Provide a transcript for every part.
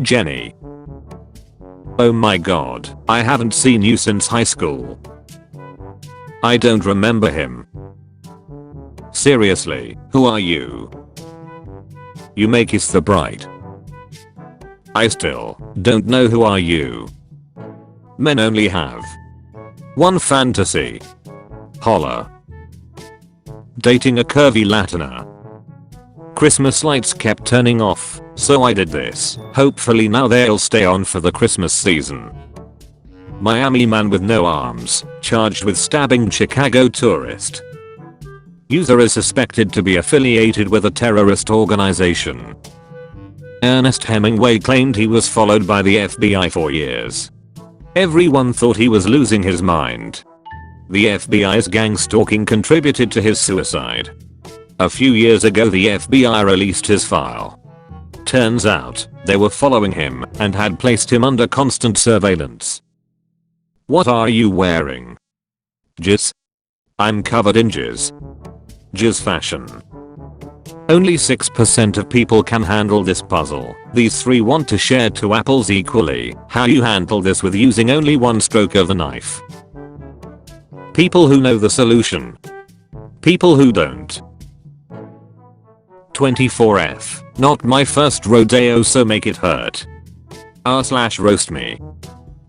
Jenny. Oh my god, I haven't seen you since high school. I don't remember him. Seriously, who are you? You make us the bright. I still don't know who are you. Men only have one fantasy. Holla. Dating a curvy Latina. Christmas lights kept turning off, so I did this. Hopefully now they'll stay on for the Christmas season. Miami man with no arms, charged with stabbing Chicago tourist. User is suspected to be affiliated with a terrorist organization. Ernest Hemingway claimed he was followed by the FBI for years. Everyone thought he was losing his mind. The FBI's gang stalking contributed to his suicide. A few years ago the FBI released his file. Turns out, they were following him and had placed him under constant surveillance. What are you wearing? Jizz? I'm covered in jizz. Jizz fashion. Only 6% of people can handle this puzzle. These three want to share two apples equally. How you handle this with using only one stroke of a knife. People who know the solution. People who don't. 24F. Not my first rodeo, so make it hurt. R/roast me.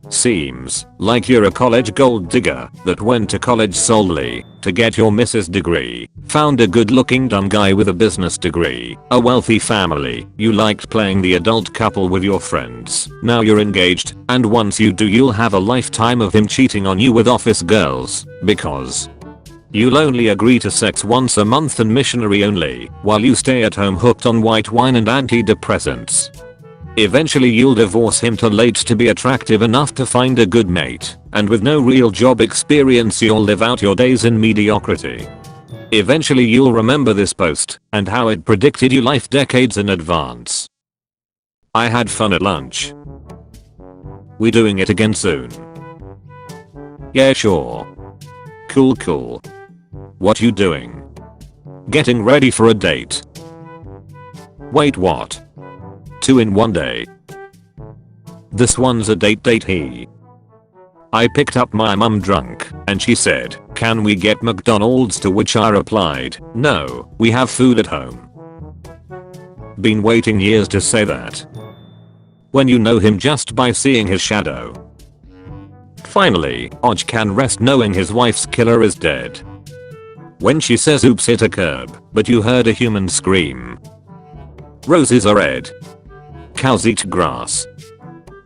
Seems like you're a college gold digger that went to college solely to get your Mrs. degree, found a good looking dumb guy with a business degree, a wealthy family, you liked playing the adult couple with your friends, now you're engaged, and once you do you'll have a lifetime of him cheating on you with office girls, because you'll only agree to sex once a month and missionary only, while you stay at home hooked on white wine and antidepressants. Eventually you'll divorce him too late to be attractive enough to find a good mate, and with no real job experience you'll live out your days in mediocrity. Eventually you'll remember this post, and how it predicted your life decades in advance. I had fun at lunch. We doing it again soon? Yeah sure. Cool. What you doing? Getting ready for a date. Wait what? 2 in one day. This one's a date he. I picked up my mum drunk and she said, can we get McDonald's, to which I replied, no, we have food at home. Been waiting years to say that. When you know him just by seeing his shadow. Finally, Oj can rest knowing his wife's killer is dead. When she says oops hit a curb, but you heard a human scream. Roses are red. Cows eat grass.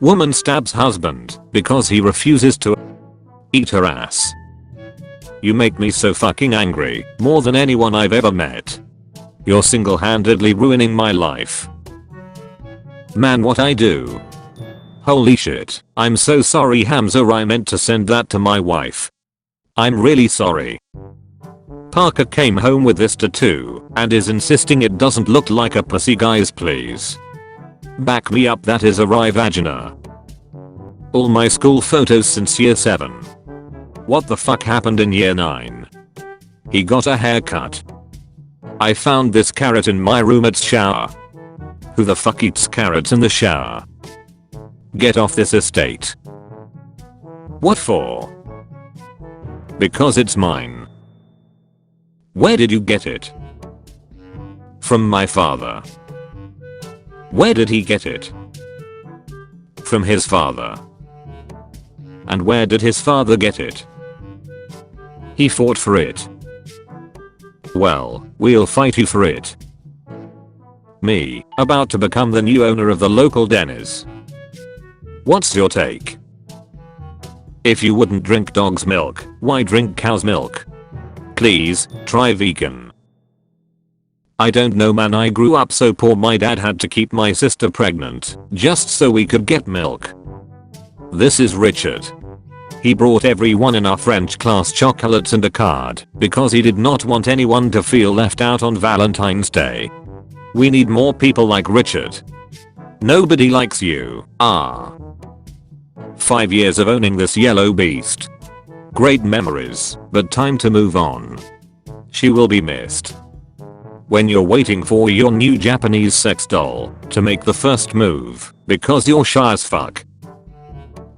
Woman stabs husband because he refuses to eat her ass. You make me so fucking angry, more than anyone I've ever met. You're single-handedly ruining my life. Man, what I do? Holy shit, I'm so sorry Hamza, I meant to send that to my wife. I'm really sorry. Parker came home with this tattoo and is insisting it doesn't look like a pussy, guys please. Back me up, that is a rye vagina. All my school photos since year 7. What the fuck happened in year 9? He got a haircut. I found this carrot in my roommate's shower. Who the fuck eats carrots in the shower? Get off this estate. What for? Because it's mine. Where did you get it? From my father. Where did he get it? From his father. And where did his father get it? He fought for it. Well, we'll fight you for it. Me, about to become the new owner of the local Denny's. What's your take? If you wouldn't drink dog's milk, why drink cow's milk? Please, try vegan. I don't know man, I grew up so poor my dad had to keep my sister pregnant just so we could get milk. This is Richard. He brought everyone in our French class chocolates and a card because he did not want anyone to feel left out on Valentine's Day. We need more people like Richard. Nobody likes you. 5 years of owning this yellow beast. Great memories, but time to move on. She will be missed. When you're waiting for your new Japanese sex doll to make the first move because you're shy as fuck.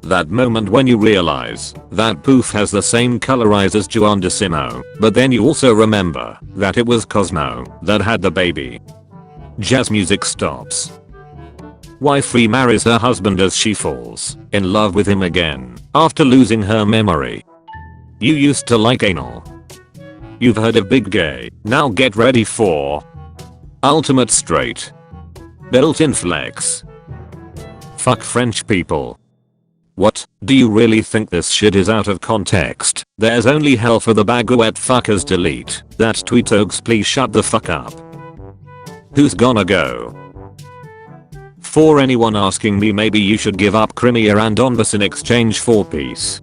That moment when you realize that poof has the same color eyes as Juandissimo, but then you also remember that it was Cosmo that had the baby. Jazz music stops. Wife remarries her husband as she falls in love with him again after losing her memory. You used to like anal. You've heard of big gay, now get ready for ultimate straight. Built-in flex. Fuck French people. What, do you really think this shit is out of context? There's only hell for the baguette fuckers. Delete that tweet. Oaks, please shut the fuck up. Who's gonna go? For anyone asking me, maybe you should give up Crimea and Donbas in exchange for peace.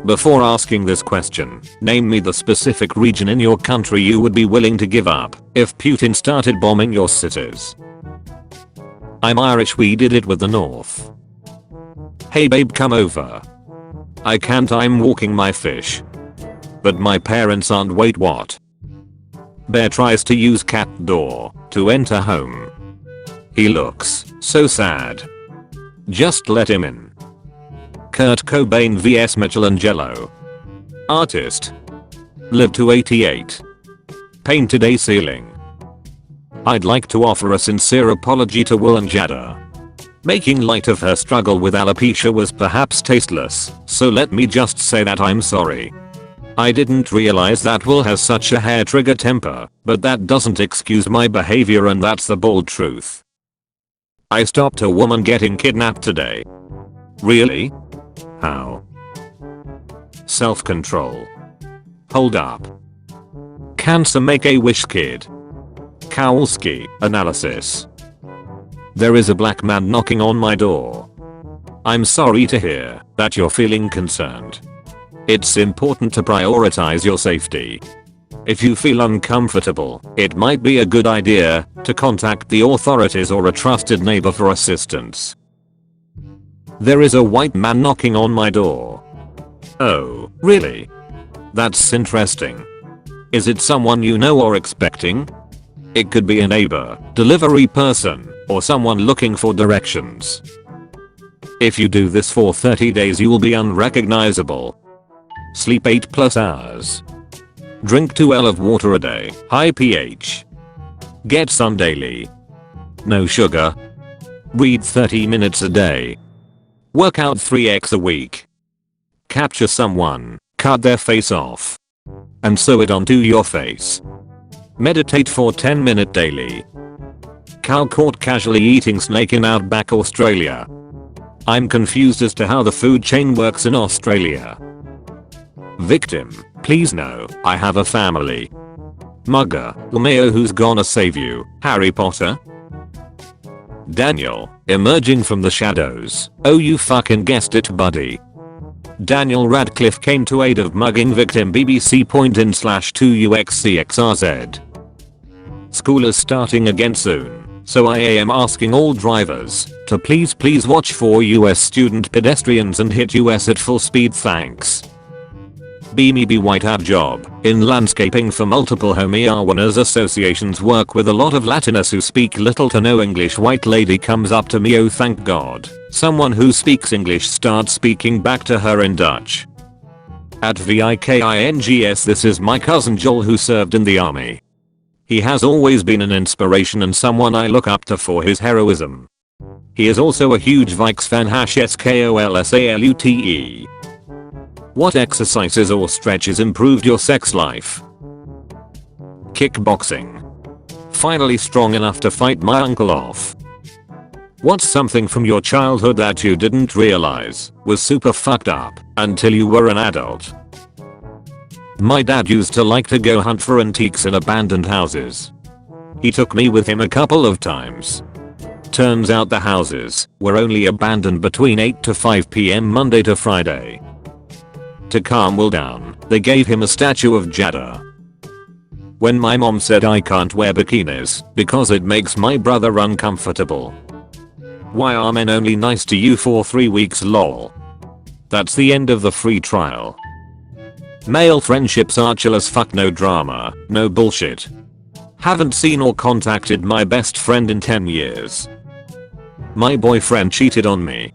Before asking this question, name me the specific region in your country you would be willing to give up if Putin started bombing your cities. I'm Irish, we did it with the North. Hey babe, come over. I can't, I'm walking my fish. But my parents aren't. Wait, what? Bear tries to use cat door to enter home. He looks so sad. Just let him in. Kurt Cobain vs Michelangelo. Artist. Lived to 88. Painted a ceiling. I'd like to offer a sincere apology to Will and Jada. Making light of her struggle with alopecia was perhaps tasteless, so let me just say that I'm sorry. I didn't realize that Will has such a hair trigger temper, but that doesn't excuse my behavior, and that's the bald truth. I stopped a woman getting kidnapped today. Really? How? Self-control. Hold up. Cancer make a wish kid. Kowalski analysis. There is a black man knocking on my door. I'm sorry to hear that you're feeling concerned. It's important to prioritize your safety. If you feel uncomfortable, it might be a good idea to contact the authorities or a trusted neighbor for assistance. There is a white man knocking on my door. Oh, really? That's interesting. Is it someone you know or expecting? It could be a neighbor, delivery person, or someone looking for directions. If you do this for 30 days, you will be unrecognizable. Sleep 8+ hours. Drink 2 of water a day, high pH. Get sun daily. No sugar. Read 30 minutes a day. Work out 3x a week. Capture someone, cut their face off, and sew it onto your face. Meditate for 10 minutes daily. Cow caught casually eating snake in outback Australia. I'm confused as to how the food chain works in Australia. Victim, please no, I have a family. Mugger, Romeo, who's gonna save you, Harry Potter? Daniel, emerging from the shadows. Oh, you fucking guessed it, buddy. Daniel Radcliffe came to aid of mugging victim. BBC.in/2UXCXRZ. School is starting again soon, so I am asking all drivers to please watch for US student pedestrians and hit US at full speed, thanks. BMB White Hat job in landscaping for multiple homeowners associations. Work with a lot of Latinos who speak little to no English. White lady comes up to me, oh thank God, someone who speaks English starts speaking back to her in Dutch. At VIKINGS, this is my cousin Joel who served in the army. He has always been an inspiration and someone I look up to for his heroism. He is also a huge Vikes fan #SKOLSALUTE. What exercises or stretches improved your sex life? Kickboxing. Finally strong enough to fight my uncle off. What's something from your childhood that you didn't realize was super fucked up until you were an adult? My dad used to like to go hunt for antiques in abandoned houses. He took me with him a couple of times. Turns out the houses were only abandoned between 8 to 5 PM Monday to Friday. To calm Will down, they gave him a statue of Jada. When my mom said I can't wear bikinis because it makes my brother uncomfortable. Why are men only nice to you for 3 weeks, lol? That's the end of the free trial. Male friendships are chill as fuck, no drama, no bullshit. Haven't seen or contacted my best friend in 10 years. My boyfriend cheated on me.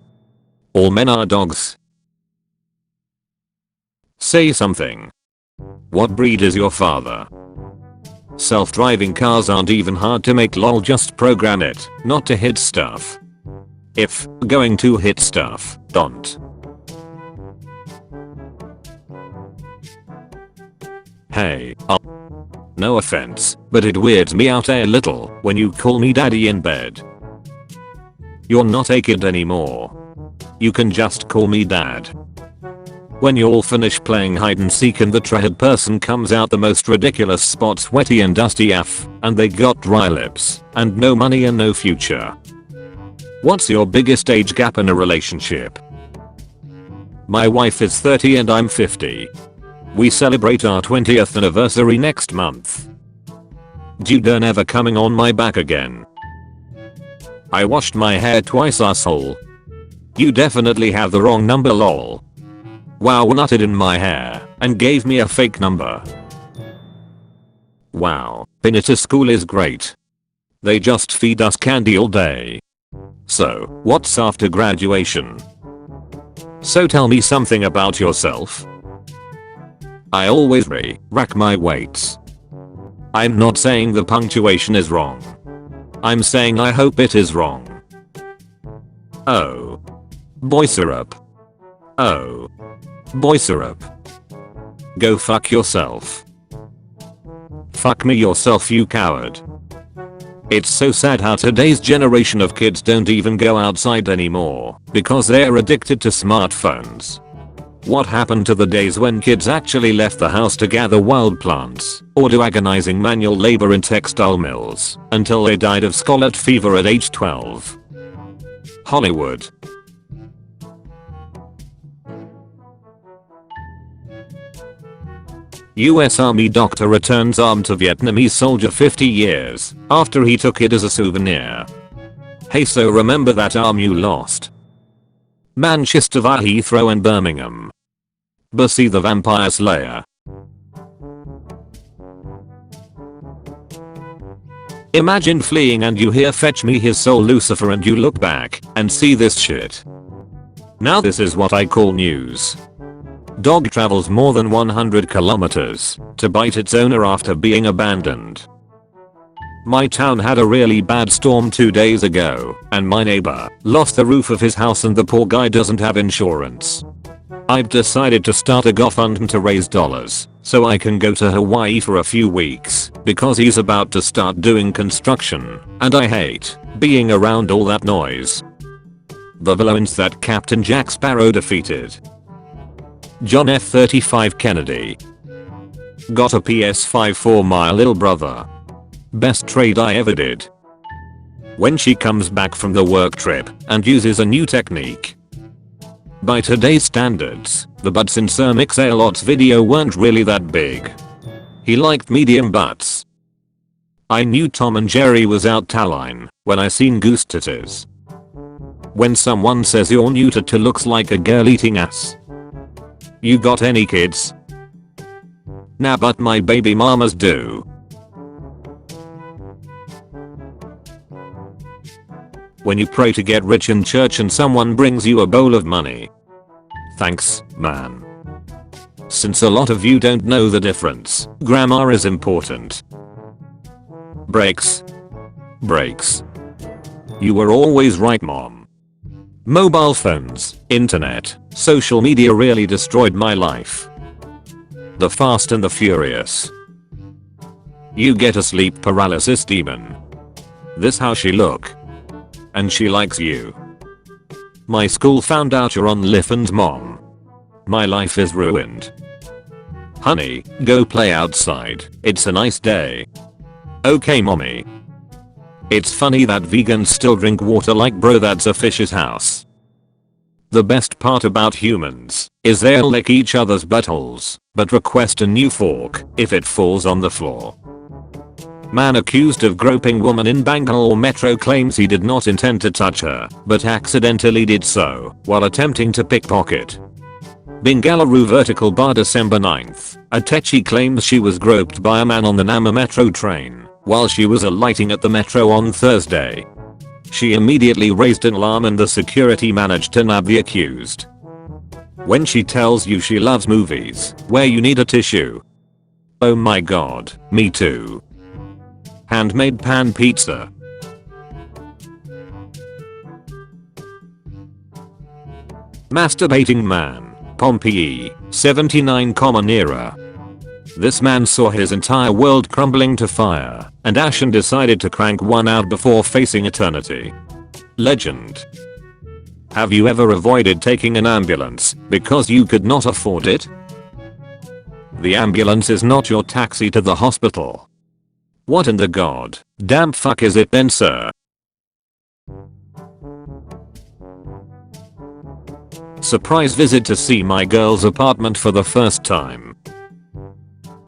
All men are dogs. Say something. What breed is your father? Self-driving cars aren't even hard to make, lol, just program it not to hit stuff. If going to hit stuff, don't. Hey, no offense, but it weirds me out a little when you call me daddy in bed. You're not a kid anymore. You can just call me dad. When you all finish playing hide and seek and the treasured person comes out the most ridiculous spot, sweaty and dusty AF, and they got dry lips, and no money and no future. What's your biggest age gap in a relationship? My wife is 30 and I'm 50. We celebrate our 20th anniversary next month. Dude, don't ever coming on my back again. I washed my hair twice, asshole. You definitely have the wrong number, lol. Wow, nutted in my hair and gave me a fake number. Wow, been to school is great. They just feed us candy all day. So, what's after graduation? So tell me something about yourself. I always rack my weights. I'm not saying the punctuation is wrong. I'm saying I hope it is wrong. Oh. Boy syrup. Oh. Boy syrup. Go fuck yourself. Fuck me yourself, you coward. It's so sad how today's generation of kids don't even go outside anymore because they're addicted to smartphones. What happened to the days when kids actually left the house to gather wild plants or do agonizing manual labor in textile mills until they died of scarlet fever at age 12? Hollywood. US Army doctor returns arm to Vietnamese soldier 50 years after he took it as a souvenir. Hey, so remember that arm you lost? Manchester via Heathrow and Birmingham. Bussy the Vampire Slayer. Imagine fleeing and you hear "Fetch me his soul Lucifer" and you look back and see this shit. Now this is what I call news. Dog travels more than 100 kilometers to bite its owner after being abandoned. My town had a really bad storm 2 days ago and my neighbor lost the roof of his house and the poor guy doesn't have insurance. I've decided to start a GoFundMe to raise dollars so I can go to Hawaii for a few weeks because he's about to start doing construction and I hate being around all that noise. The villains that Captain Jack Sparrow defeated. John F. 35 Kennedy. Got a PS5 for my little brother. Best trade I ever did. When she comes back from the work trip and uses a new technique. By today's standards, the butts in Sir Mix-a-Lot's video weren't really that big. He liked medium butts. I knew Tom and Jerry was out Taline when I seen goose titties. When someone says your new tattoo looks like a girl eating ass. You got any kids? Nah, but my baby mamas do. When you pray to get rich in church and someone brings you a bowl of money. Thanks, man. Since a lot of you don't know the difference, grammar is important. Breaks. Breaks. You were always right, mom. Mobile phones, internet, social media really destroyed my life. The Fast and the Furious. You get a sleep paralysis demon. This how she look. And she likes you. My school found out you're on Liffin's mom. My life is ruined. Honey, go play outside. It's a nice day. Okay, mommy. It's funny that vegans still drink water like bro, that's a fish's house. The best part about humans is they'll lick each other's buttholes, but request a new fork if it falls on the floor. Man accused of groping woman in Bangalore metro claims he did not intend to touch her, but accidentally did so while attempting to pickpocket. Bengaluru vertical bar December 9th. Atechi claims she was groped by a man on the Nama metro train while she was alighting at the metro on Thursday. She immediately raised an alarm and the security managed to nab the accused. When she tells you she loves movies where you need a tissue. Oh my god, me too. Handmade pan pizza. Masturbating man, Pompeii, 79, era. This man saw his entire world crumbling to fire and ash and decided to crank one out before facing eternity. Legend. Have you ever avoided taking an ambulance because you could not afford it? The ambulance is not your taxi to the hospital. What in the god damn fuck is it then, sir? Surprise visit to see my girl's apartment for the first time.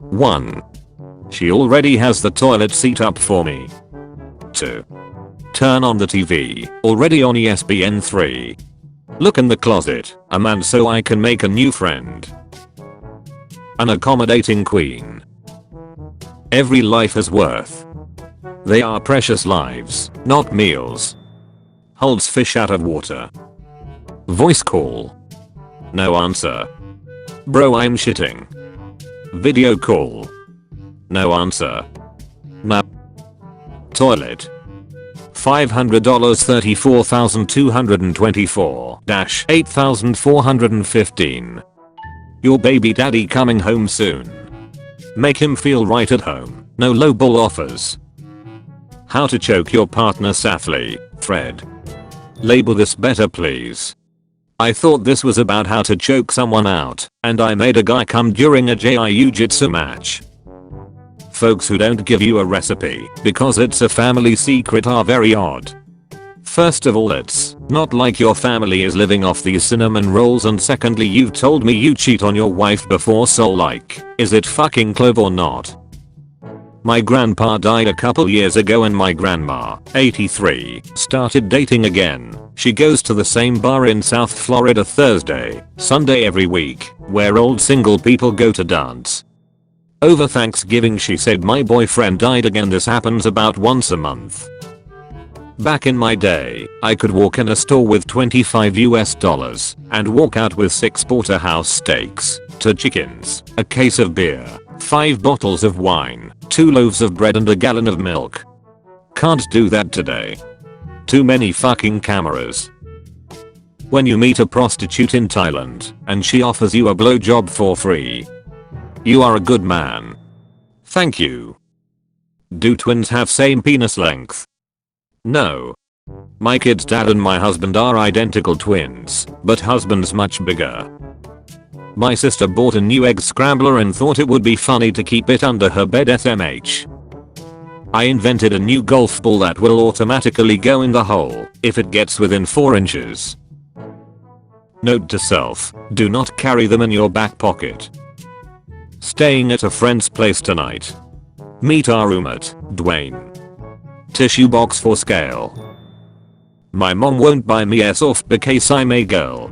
1. She already has the toilet seat up for me. 2. Turn on the TV, already on ESPN 3. Look in the closet, a man so I can make a new friend. An accommodating queen. Every life has worth. They are precious lives, not meals. Holds fish out of water. Voice call. No answer. Bro, I'm shitting. Video call. No answer. Nah. Toilet. $500 $34,224-8,415. Your baby daddy coming home soon. Make him feel right at home. No lowball offers. How to choke your partner safely. Thread. Label this better please. I thought this was about how to choke someone out, and I made a guy come during a jiu-jitsu match. Folks who don't give you a recipe because it's a family secret are very odd. First of all, it's not like your family is living off these cinnamon rolls, and secondly, you've told me you cheat on your wife before, so like, is it fucking clove or not? My grandpa died a couple years ago and my grandma, 83, started dating again. She goes to the same bar in South Florida Thursday, Sunday every week, where old single people go to dance. Over Thanksgiving she said my boyfriend died again. This happens about once a month. Back in my day, I could walk in a store with $25 and walk out with 6 porterhouse steaks, 2 chickens, a case of beer, 5 bottles of wine, 2 loaves of bread and a gallon of milk. Can't do that today. Too many fucking cameras. When you meet a prostitute in Thailand and she offers you a blowjob for free, you are a good man. Thank you. Do twins have same penis length? No. My kid's dad and my husband are identical twins, but husband's much bigger. My sister bought a new egg scrambler and thought it would be funny to keep it under her bed. SMH. I invented a new golf ball that will automatically go in the hole if it gets within 4 inches. Note to self, do not carry them in your back pocket. Staying at a friend's place tonight. Meet our roommate, Dwayne. Tissue box for scale. My mom won't buy me airsoft because I'm a girl.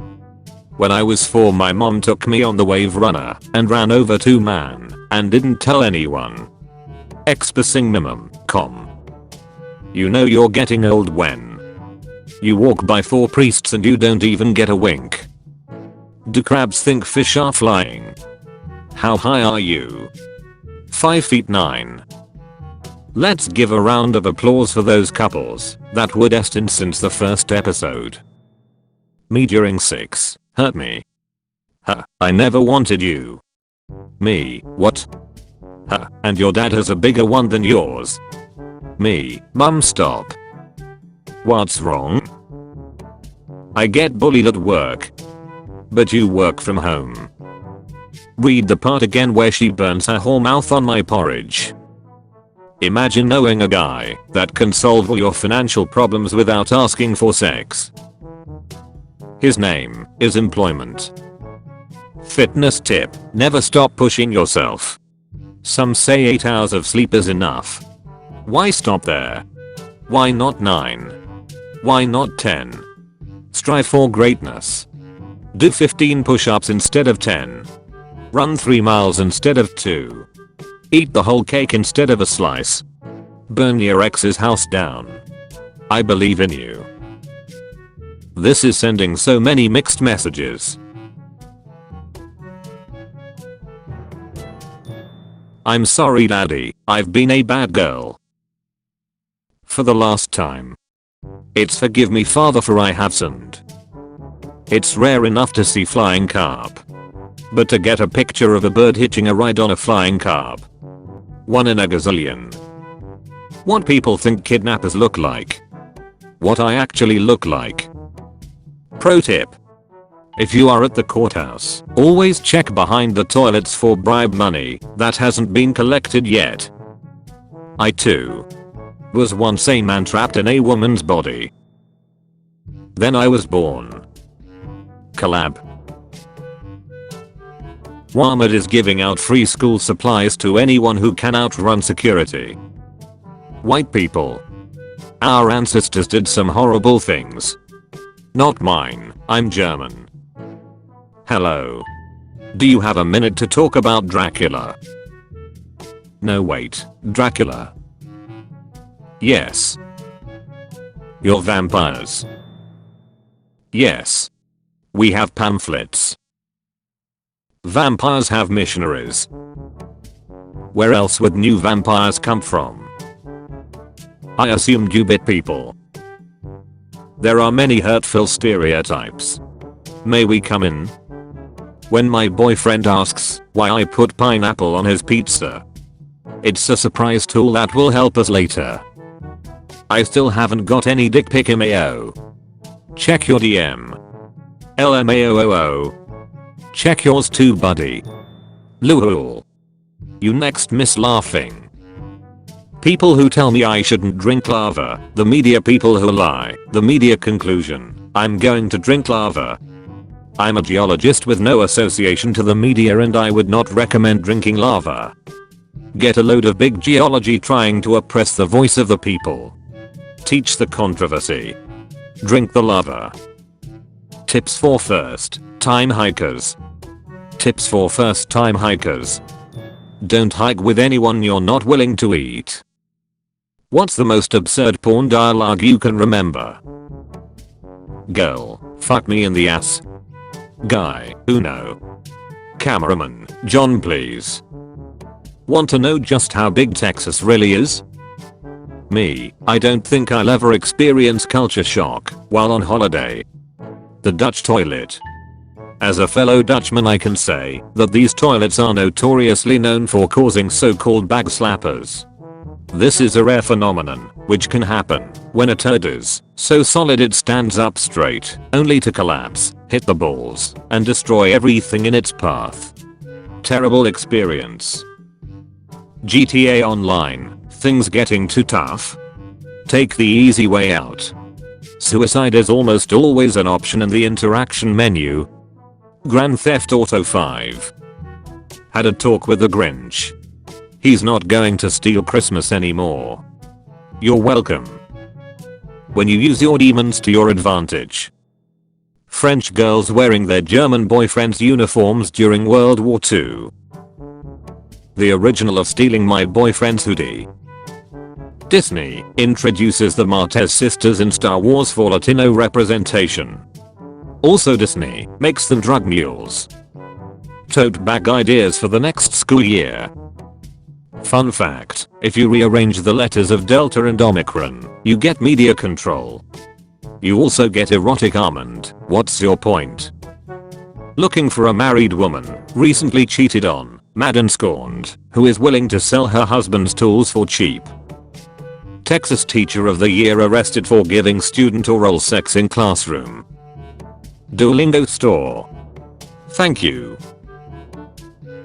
When I was 4, my mom took me on the wave runner and ran over 2 men and didn't tell anyone. Expressing minimum, You know you're getting old when you walk by 4 priests and you don't even get a wink. Do crabs think fish are flying? How high are you? 5 feet 9. Let's give a round of applause for those couples that were destined since the first episode. Me during 6. Hurt me. Huh, I never wanted you. Me, what? Huh, and your dad has a bigger one than yours. Me, mum stop. What's wrong? I get bullied at work. But you work from home. Read the part again where she burns her whole mouth on my porridge. Imagine knowing a guy that can solve all your financial problems without asking for sex. His name is employment. Fitness tip, never stop pushing yourself. Some say 8 hours of sleep is enough. Why stop there? Why not 9? Why not 10? Strive for greatness. Do 15 push-ups instead of 10. Run 3 miles instead of 2. Eat the whole cake instead of a slice. Burn your ex's house down. I believe in you. This is sending so many mixed messages. I'm sorry daddy, I've been a bad girl. For the last time. It's forgive me father for I have sinned. It's rare enough to see flying carp. But to get a picture of a bird hitching a ride on a flying carp. 1 in a gazillion. What people think kidnappers look like. What I actually look like. Pro tip. If you are at the courthouse, always check behind the toilets for bribe money that hasn't been collected yet. I too was once a man trapped in a woman's body. Then I was born. Collab. Walmart is giving out free school supplies to anyone who can outrun security. White people. Our ancestors did some horrible things. Not mine, I'm German. Hello. Do you have a minute to talk about Dracula? No wait, Dracula. Yes. You're vampires. Yes. We have pamphlets. Vampires have missionaries. Where else would new vampires come from? I assumed you bit people. There are many hurtful stereotypes. May we come in? When my boyfriend asks why I put pineapple on his pizza. It's a surprise tool that will help us later. I still haven't got any dick pic MAO. Check your DM. LMAOOO. Check yours too buddy. Lul. You next miss laughing. People who tell me I shouldn't drink lava, the media people who lie, the media conclusion, I'm going to drink lava. I'm a geologist with no association to the media and I would not recommend drinking lava. Get a load of big geology trying to oppress the voice of the people. Teach the controversy. Drink the lava. Tips for first time hikers. Tips for first time hikers. Don't hike with anyone you're not willing to eat. What's the most absurd porn dialogue you can remember? Girl, fuck me in the ass. Guy, Uno. Cameraman, John please. Want to know just how big Texas really is? Me, I don't think I'll ever experience culture shock while on holiday. The Dutch toilet. As a fellow Dutchman I can say that these toilets are notoriously known for causing so-called bag slappers. This is a rare phenomenon which can happen when a turd is so solid it stands up straight only to collapse, hit the balls, and destroy everything in its path. Terrible experience. GTA Online, things getting too tough? Take the easy way out. Suicide is almost always an option in the interaction menu. Grand Theft Auto 5. Had a talk with the Grinch. He's not going to steal Christmas anymore. You're welcome. When you use your demons to your advantage. French girls wearing their German boyfriends' uniforms during World War II. The original of stealing my boyfriend's hoodie. Disney introduces the Martez sisters in Star Wars for Latino representation. Also Disney makes them drug mules. Tote bag ideas for the next school year. Fun fact, if you rearrange the letters of Delta and Omicron, you get media control. You also get erotic almond. What's your point? Looking for a married woman, recently cheated on, mad and scorned, who is willing to sell her husband's tools for cheap. Texas Teacher of the Year arrested for giving student oral sex in classroom. Duolingo store. Thank you.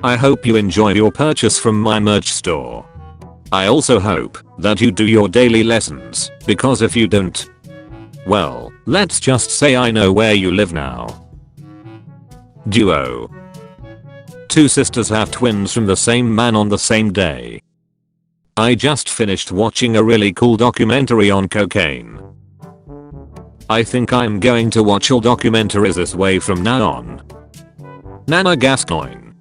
I hope you enjoy your purchase from my merch store. I also hope that you do your daily lessons, because if you don't, well, let's just say I know where you live now. Duo. Two sisters have twins from the same man on the same day. I just finished watching a really cool documentary on cocaine. I think I'm going to watch all documentaries this way from now on. Nana Gascoigne.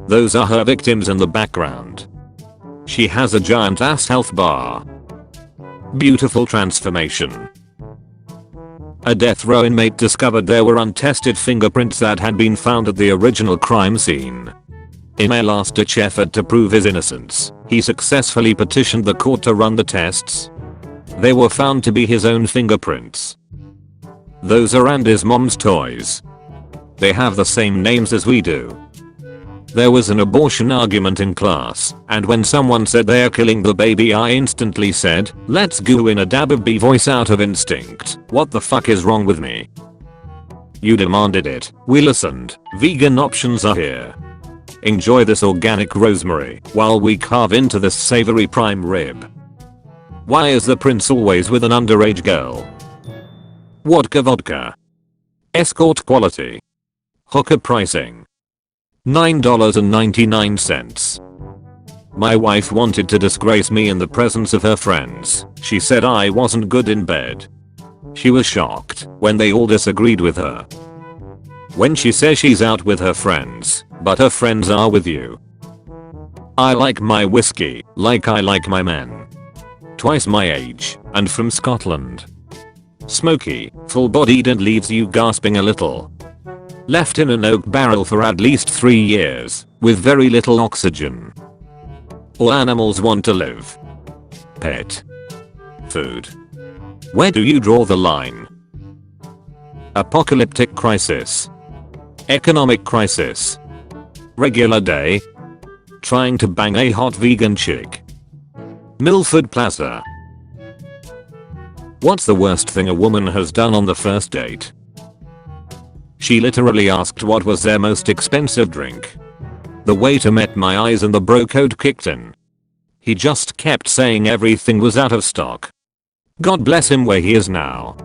Those are her victims in the background. She has a giant ass health bar. Beautiful transformation. A death row inmate discovered there were untested fingerprints that had been found at the original crime scene. In a last-ditch effort to prove his innocence, he successfully petitioned the court to run the tests. They were found to be his own fingerprints. Those are Andy's mom's toys. They have the same names as we do. There was an abortion argument in class, and when someone said they are killing the baby, I instantly said, "Let's go," in a dab of B voice out of instinct. What the fuck is wrong with me? You demanded it. We listened. Vegan options are here. Enjoy this organic rosemary while we carve into this savory prime rib. Why is the prince always with an underage girl? Vodka. Escort quality. Hooker pricing. $9.99. My wife wanted to disgrace me in the presence of her friends. She said I wasn't good in bed. She was shocked when they all disagreed with her. When she says she's out with her friends, but her friends are with you. I like my whiskey like I like my men. Twice my age, and from Scotland. Smoky, full-bodied and leaves you gasping a little. Left in an oak barrel for at least 3 years, with very little oxygen. All animals want to live. Pet. Food. Where do you draw the line? Apocalyptic crisis. Economic crisis. Regular day. Trying to bang a hot vegan chick. Milford Plaza. What's the worst thing a woman has done on the first date? She literally asked what was their most expensive drink. The waiter met my eyes and the bro code kicked in. He just kept saying everything was out of stock. God bless him where he is now.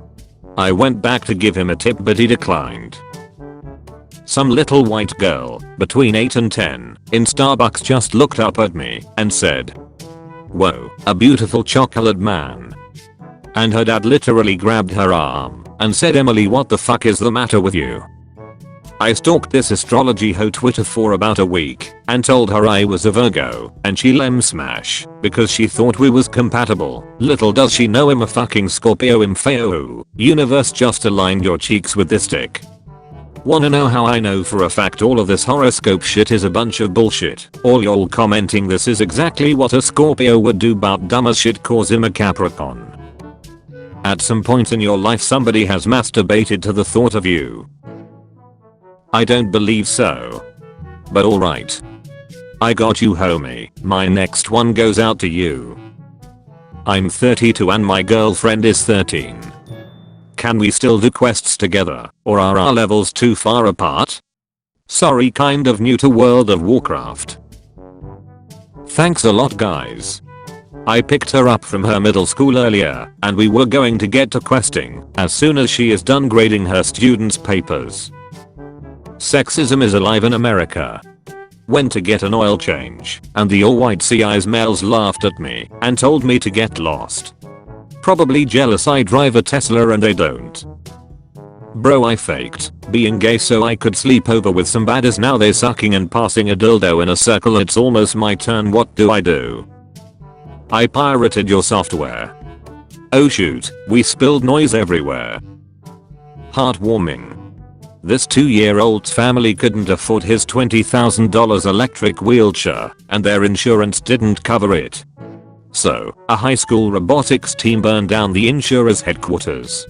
I went back to give him a tip but he declined. Some little white girl, between 8 and 10, in Starbucks just looked up at me and said, "Whoa, a beautiful chocolate man." And her dad literally grabbed her arm and said, "Emily, what the fuck is the matter with you?" I stalked this astrology hoe Twitter for about a week and told her I was a Virgo and she lem smash because she thought we was compatible. Little does she know I'm a fucking Scorpio Imfeo. Universe just aligned your cheeks with this dick. Wanna know how I know for a fact all of this horoscope shit is a bunch of bullshit? All y'all commenting this is exactly what a Scorpio would do, about dumb as shit cause him a Capricorn. At some point in your life somebody has masturbated to the thought of you. I don't believe so. But alright. I got you, homie. My next one goes out to you. I'm 32 and my girlfriend is 13. Can we still do quests together, or are our levels too far apart? Sorry, kind of new to World of Warcraft. Thanks a lot, guys. I picked her up from her middle school earlier, and we were going to get to questing as soon as she is done grading her students' papers. Sexism is alive in America. Went to get an oil change, and the all-white CI's males laughed at me and told me to get lost. Probably jealous I drive a Tesla and they don't. Bro, I faked being gay so I could sleep over with some baddies. Now they sucking and passing a dildo in a circle. It's almost my turn. What do I do? I pirated your software. Oh shoot, we spilled noise everywhere. Heartwarming. This 2-year-old's family couldn't afford his $20,000 electric wheelchair, and their insurance didn't cover it. So, a high school robotics team burned down the insurer's headquarters.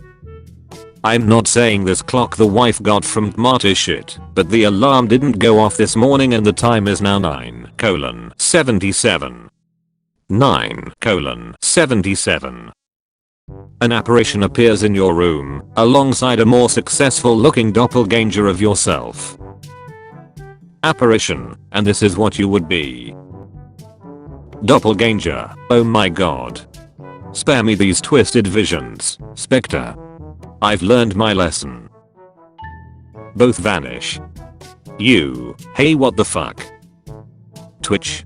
I'm not saying this clock the wife got from Marty shit, but the alarm didn't go off this morning and the time is now 9:77. 9:77. An apparition appears in your room, alongside a more successful looking doppelganger of yourself. Apparition, and this is what you would be. Doppelganger, oh my god. Spare me these twisted visions, Spectre. I've learned my lesson. Both vanish. You, hey what the fuck? Twitch.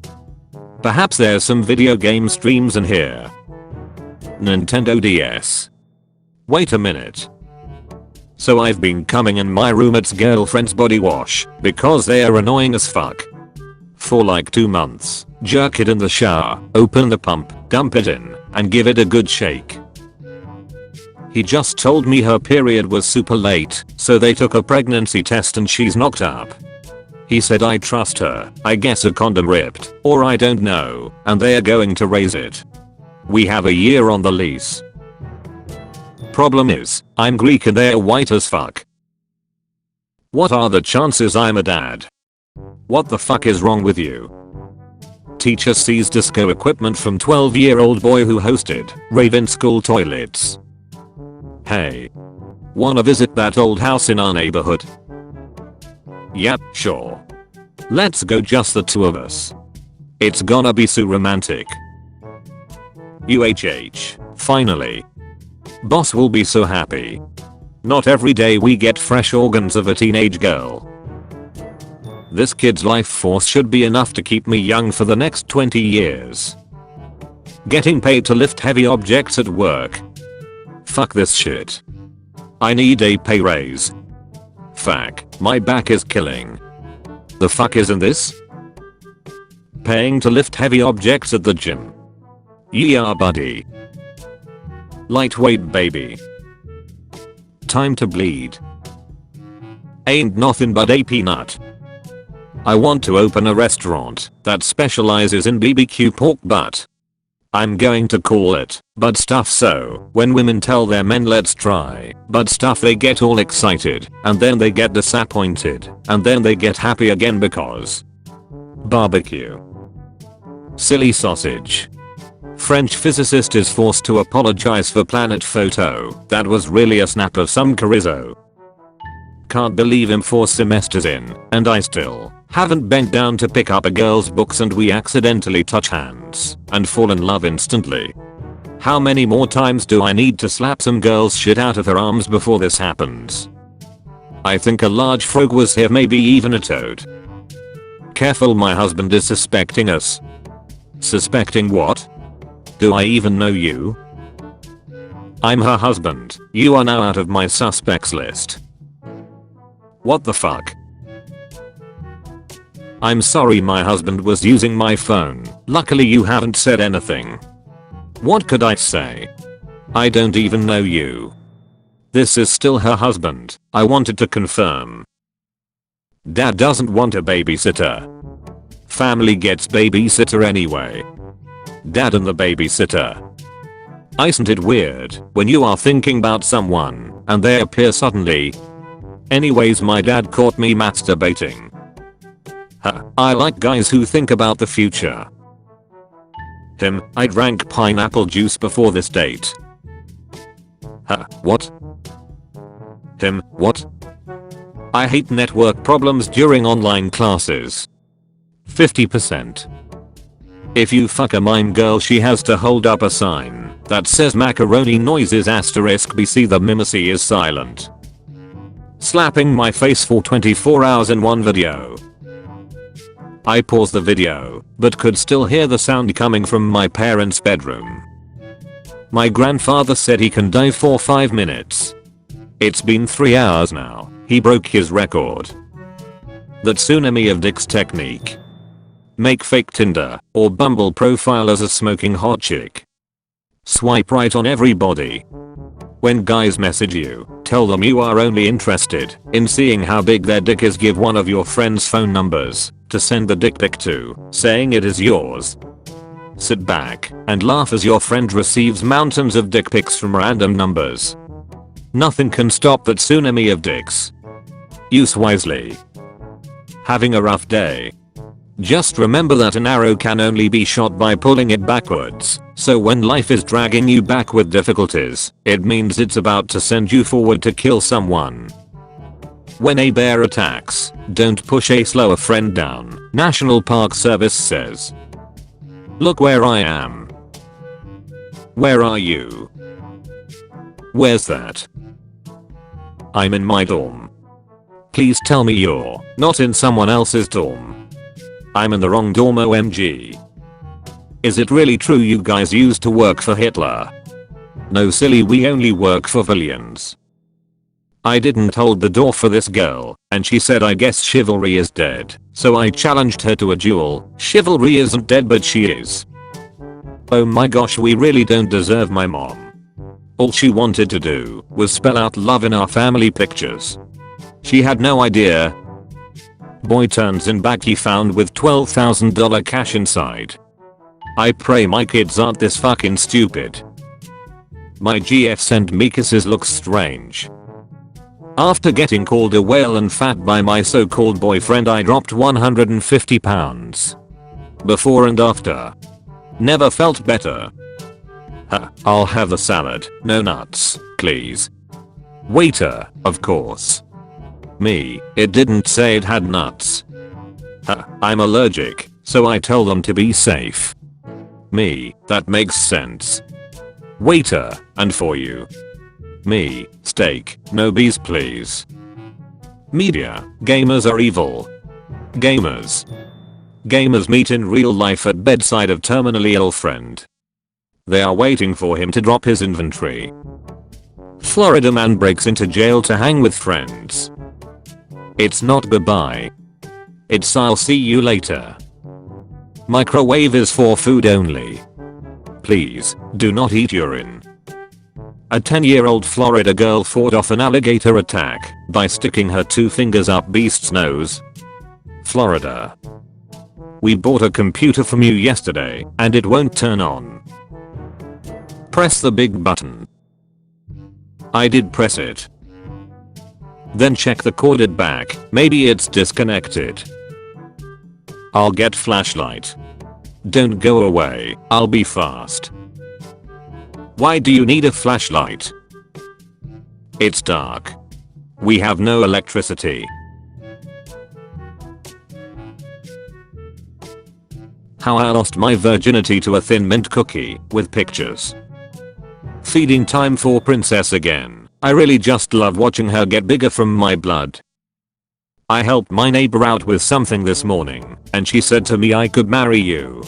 Perhaps there's some video game streams in here. Nintendo DS. Wait a minute. So I've been coming in my roommate's girlfriend's body wash because they are annoying as fuck. for like 2 months, jerk it in the shower, open the pump, dump it in, and give it a good shake. He just told me her period was super late, so they took a pregnancy test and she's knocked up. He said I trust her, I guess a condom ripped, or I don't know, and they are going to raise it. We have a year on the lease. Problem is, I'm Greek and they're white as fuck. What are the chances I'm a dad? What the fuck is wrong with you? Teacher sees disco equipment from 12-year-old boy who hosted rave in school toilets. Hey. Wanna visit that old house in our neighborhood? Yep, sure. Let's go, just the two of us. It's gonna be so romantic. Finally. Boss will be so happy. Not every day we get fresh organs of a teenage girl. This kid's life force should be enough to keep me young for the next 20 years. Getting paid to lift heavy objects at work. Fuck this shit. I need a pay raise. Fuck, my back is killing. The fuck isn't this? Paying to lift heavy objects at the gym. Yeah buddy. Lightweight baby. Time to bleed. Ain't nothing but a peanut. I want to open a restaurant that specializes in BBQ pork butt. I'm going to call it Butt Stuff, so when women tell their men let's try butt stuff they get all excited and then they get disappointed and then they get happy again because barbecue. Silly sausage. French physicist is forced to apologize for planet photo that was really a snap of some chorizo. Can't believe I'm 4 semesters in and I still haven't bent down to pick up a girl's books and we accidentally touch hands and fall in love instantly. How many more times do I need to slap some girl's shit out of her arms before this happens? I think a large frog was here, maybe even a toad. Careful, my husband is suspecting us. Suspecting what? Do I even know you? I'm her husband. You are now out of my suspects list. What the fuck? I'm sorry, my husband was using my phone. Luckily you haven't said anything. What could I say? I don't even know you. This is still her husband. I wanted to confirm. Dad doesn't want a babysitter. Family gets babysitter anyway. Dad and the babysitter. Isn't it weird when you are thinking about someone and they appear suddenly? Anyways, my dad caught me masturbating. I like guys who think about the future. I drank pineapple juice before this date. What? What? I hate network problems during online classes. 50%. If you fuck a mime girl, she has to hold up a sign that says macaroni noises *BC the mimicry is silent. Slapping my face for 24 hours in one video. I paused the video, but could still hear the sound coming from my parents' bedroom. My grandfather said he can dive for 5 minutes. It's been 3 hours now. He broke his record. That tsunami of dicks technique. Make fake Tinder or Bumble profile as a smoking hot chick. Swipe right on everybody. When guys message you, tell them you are only interested in seeing how big their dick is. Give one of your friends' phone numbers to send the dick pic to, saying it is yours. Sit back and laugh as your friend receives mountains of dick pics from random numbers. Nothing can stop that tsunami of dicks. Use wisely. Having a rough day? Just remember that an arrow can only be shot by pulling it backwards, so when life is dragging you back with difficulties, it means it's about to send you forward to kill someone. When a bear attacks, don't push a slower friend down, National Park Service says. Look where I am. Where are you? Where's that? I'm in my dorm. Please tell me you're not in someone else's dorm. I'm in the wrong dorm, OMG. Is it really true you guys used to work for Hitler? No silly, we only work for villains. I didn't hold the door for this girl, and she said I guess chivalry is dead, so I challenged her to a duel. Chivalry isn't dead but she is. Oh my gosh, we really don't deserve my mom. All she wanted to do was spell out love in our family pictures. She had no idea. Boy turns in back he found with $12,000 cash inside. I pray my kids aren't this fucking stupid. My GF sent me kisses looks strange. After getting called a whale and fat by my so-called boyfriend I dropped 150 pounds. Before and after. Never felt better. I'll have a salad, no nuts, please. Waiter, of course. Me, it didn't say it had nuts. I'm allergic, so I told them to be safe. Me, that makes sense. Waiter, and for you. Me, steak, no bees please. Media, gamers are evil. Gamers. Gamers meet in real life at bedside of terminally ill friend. They are waiting for him to drop his inventory. Florida man breaks into jail to hang with friends. It's not goodbye. It's I'll see you later. Microwave is for food only. Please, do not eat urine. A 10-year-old Florida girl fought off an alligator attack by sticking her 2 fingers up beast's nose. Florida. We bought a computer from you yesterday and it won't turn on. Press the big button. I did press it. Then check the corded back, maybe it's disconnected. I'll get flashlight. Don't go away, I'll be fast. Why do you need a flashlight? It's dark. We have no electricity. How I lost my virginity to a Thin Mint cookie with pictures. Feeding time for princess again. I really just love watching her get bigger from my blood. I helped my neighbor out with something this morning and she said to me I could marry you.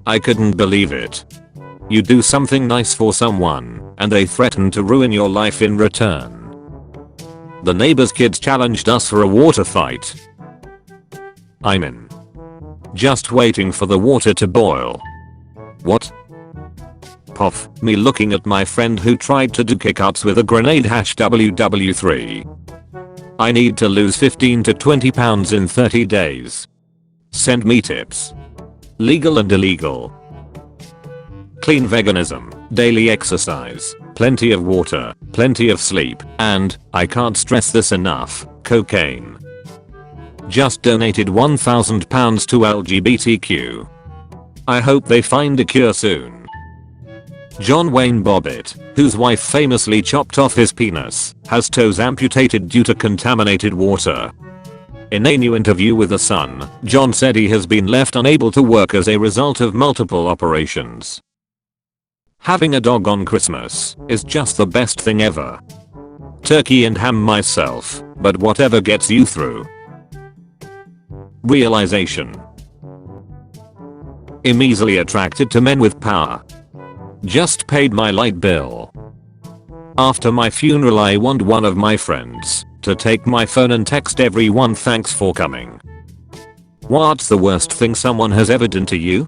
I couldn't believe it. You do something nice for someone and they threaten to ruin your life in return. The neighbor's kids challenged us for a water fight. I'm in. Just waiting for the water to boil. What? Puff, me looking at my friend who tried to do kickouts with a grenade #WW3. I need to lose 15 to 20 pounds in 30 days. Send me tips. Legal and illegal. Clean veganism, daily exercise, plenty of water, plenty of sleep, and, I can't stress this enough, cocaine. Just donated £1,000 to LGBTQ. I hope they find a cure soon. John Wayne Bobbitt, whose wife famously chopped off his penis, has toes amputated due to contaminated water. In a new interview with The Sun, John said he has been left unable to work as a result of multiple operations. Having a dog on Christmas is just the best thing ever. Turkey and ham myself, but whatever gets you through. Realization. I'm easily attracted to men with power. Just paid my light bill. After my funeral I want one of my friends to take my phone and text everyone thanks for coming. What's the worst thing someone has ever done to you?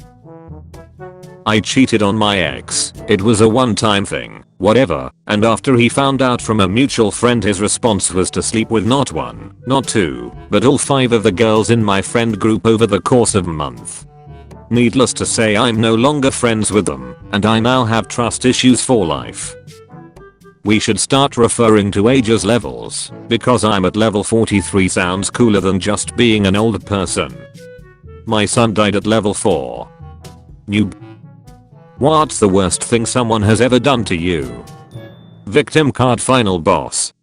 I cheated on my ex. It was a one-time thing, whatever, and after he found out from a mutual friend his response was to sleep with not 1, not 2, but all 5 of the girls in my friend group over the course of a month. Needless to say I'm no longer friends with them, and I now have trust issues for life. We should start referring to age as levels, because I'm at level 43 sounds cooler than just being an old person. My son died at level 4. Noob. What's the worst thing someone has ever done to you? Victim card final boss.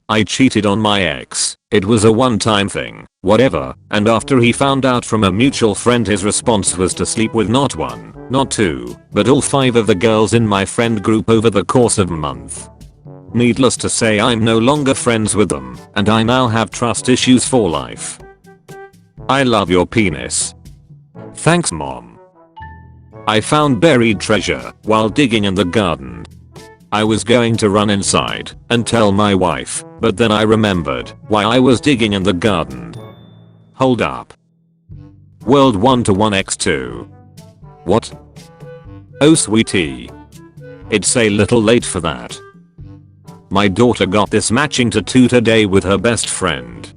I cheated on my ex. It was a one-time thing, whatever, and after he found out from a mutual friend his response was to sleep with not 1, not 2, but all 5 of the girls in my friend group over the course of a month. Needless to say I'm no longer friends with them, and I now have trust issues for life. I love your penis. Thanks mom. I found buried treasure while digging in the garden. I was going to run inside and tell my wife, but then I remembered why I was digging in the garden. Hold up. World 1-to-1x2. What? Oh sweetie. It's a little late for that. My daughter got this matching tattoo today with her best friend.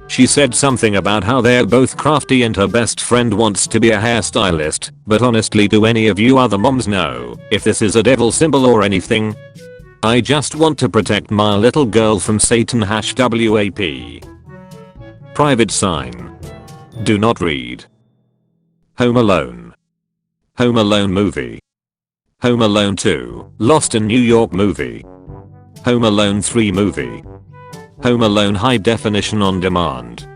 She said something about how they're both crafty and her best friend wants to be a hairstylist, but honestly, do any of you other moms know if this is a devil symbol or anything? I just want to protect my little girl from Satan #WAP. Private sign. Do not read. Home Alone. Home Alone movie. Home Alone 2, Lost in New York movie. Home Alone 3 movie. Home Alone High Definition on Demand.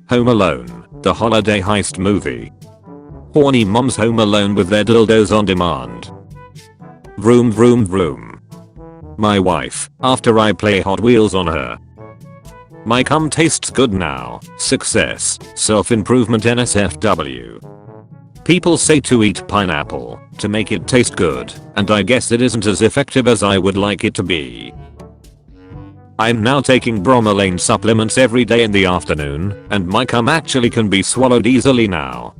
Home Alone, the holiday heist movie. Horny moms home alone with their dildos on demand. Vroom vroom vroom. My wife, after I play Hot Wheels on her. My cum tastes good now. Success, self-improvement NSFW. People say to eat pineapple to make it taste good, and I guess it isn't as effective as I would like it to be. I'm now taking bromelain supplements every day in the afternoon, and my cum actually can be swallowed easily now.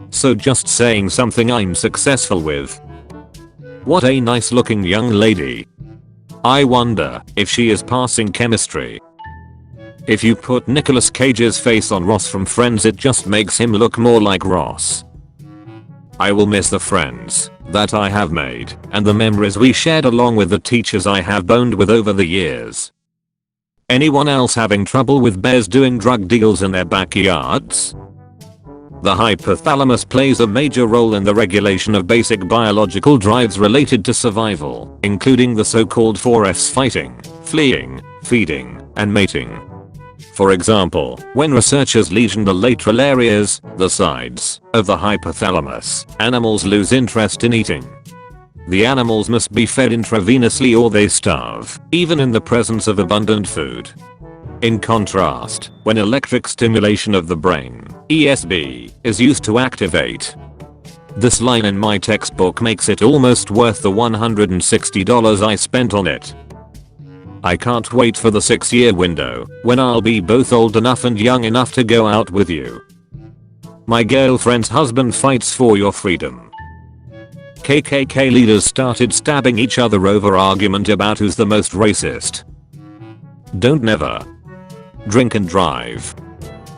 So just saying something I'm successful with. What a nice looking young lady. I wonder if she is passing chemistry. If you put Nicolas Cage's face on Ross from Friends, it just makes him look more like Ross. I will miss the friends that I have made and the memories we shared along with the teachers I have boned with over the years. Anyone else having trouble with bears doing drug deals in their backyards? The hypothalamus plays a major role in the regulation of basic biological drives related to survival, including the so-called 4Fs: fighting, fleeing, feeding, and mating. For example, when researchers lesion the lateral areas, the sides, of the hypothalamus, animals lose interest in eating. The animals must be fed intravenously or they starve, even in the presence of abundant food. In contrast, when electric stimulation of the brain, ESB, is used to activate. This line in my textbook makes it almost worth the $160 I spent on it. I can't wait for the 6-year window when I'll be both old enough and young enough to go out with you. My girlfriend's husband fights for your freedom. KKK leaders started stabbing each other over argument about who's the most racist. Don't never. Drink and drive.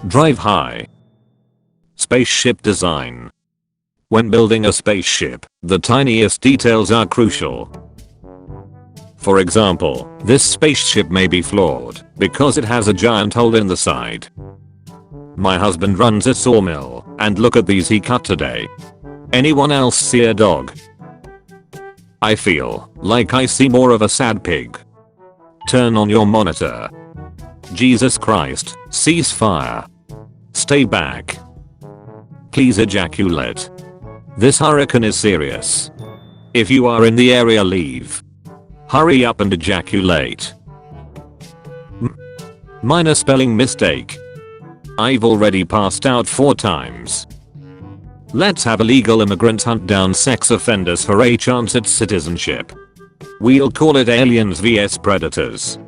Drive high. Spaceship design. When building a spaceship, the tiniest details are crucial. For example, this spaceship may be flawed because it has a giant hole in the side. My husband runs a sawmill, and look at these he cut today. Anyone else see a dog? I feel like I see more of a sad pig. Turn on your monitor. Jesus Christ, ceasefire. Stay back. Please ejaculate. This hurricane is serious. If you are in the area, leave. Hurry up and ejaculate. Minor spelling mistake. I've already passed out 4 times. Let's have illegal immigrants hunt down sex offenders for a chance at citizenship. We'll call it Aliens vs Predators.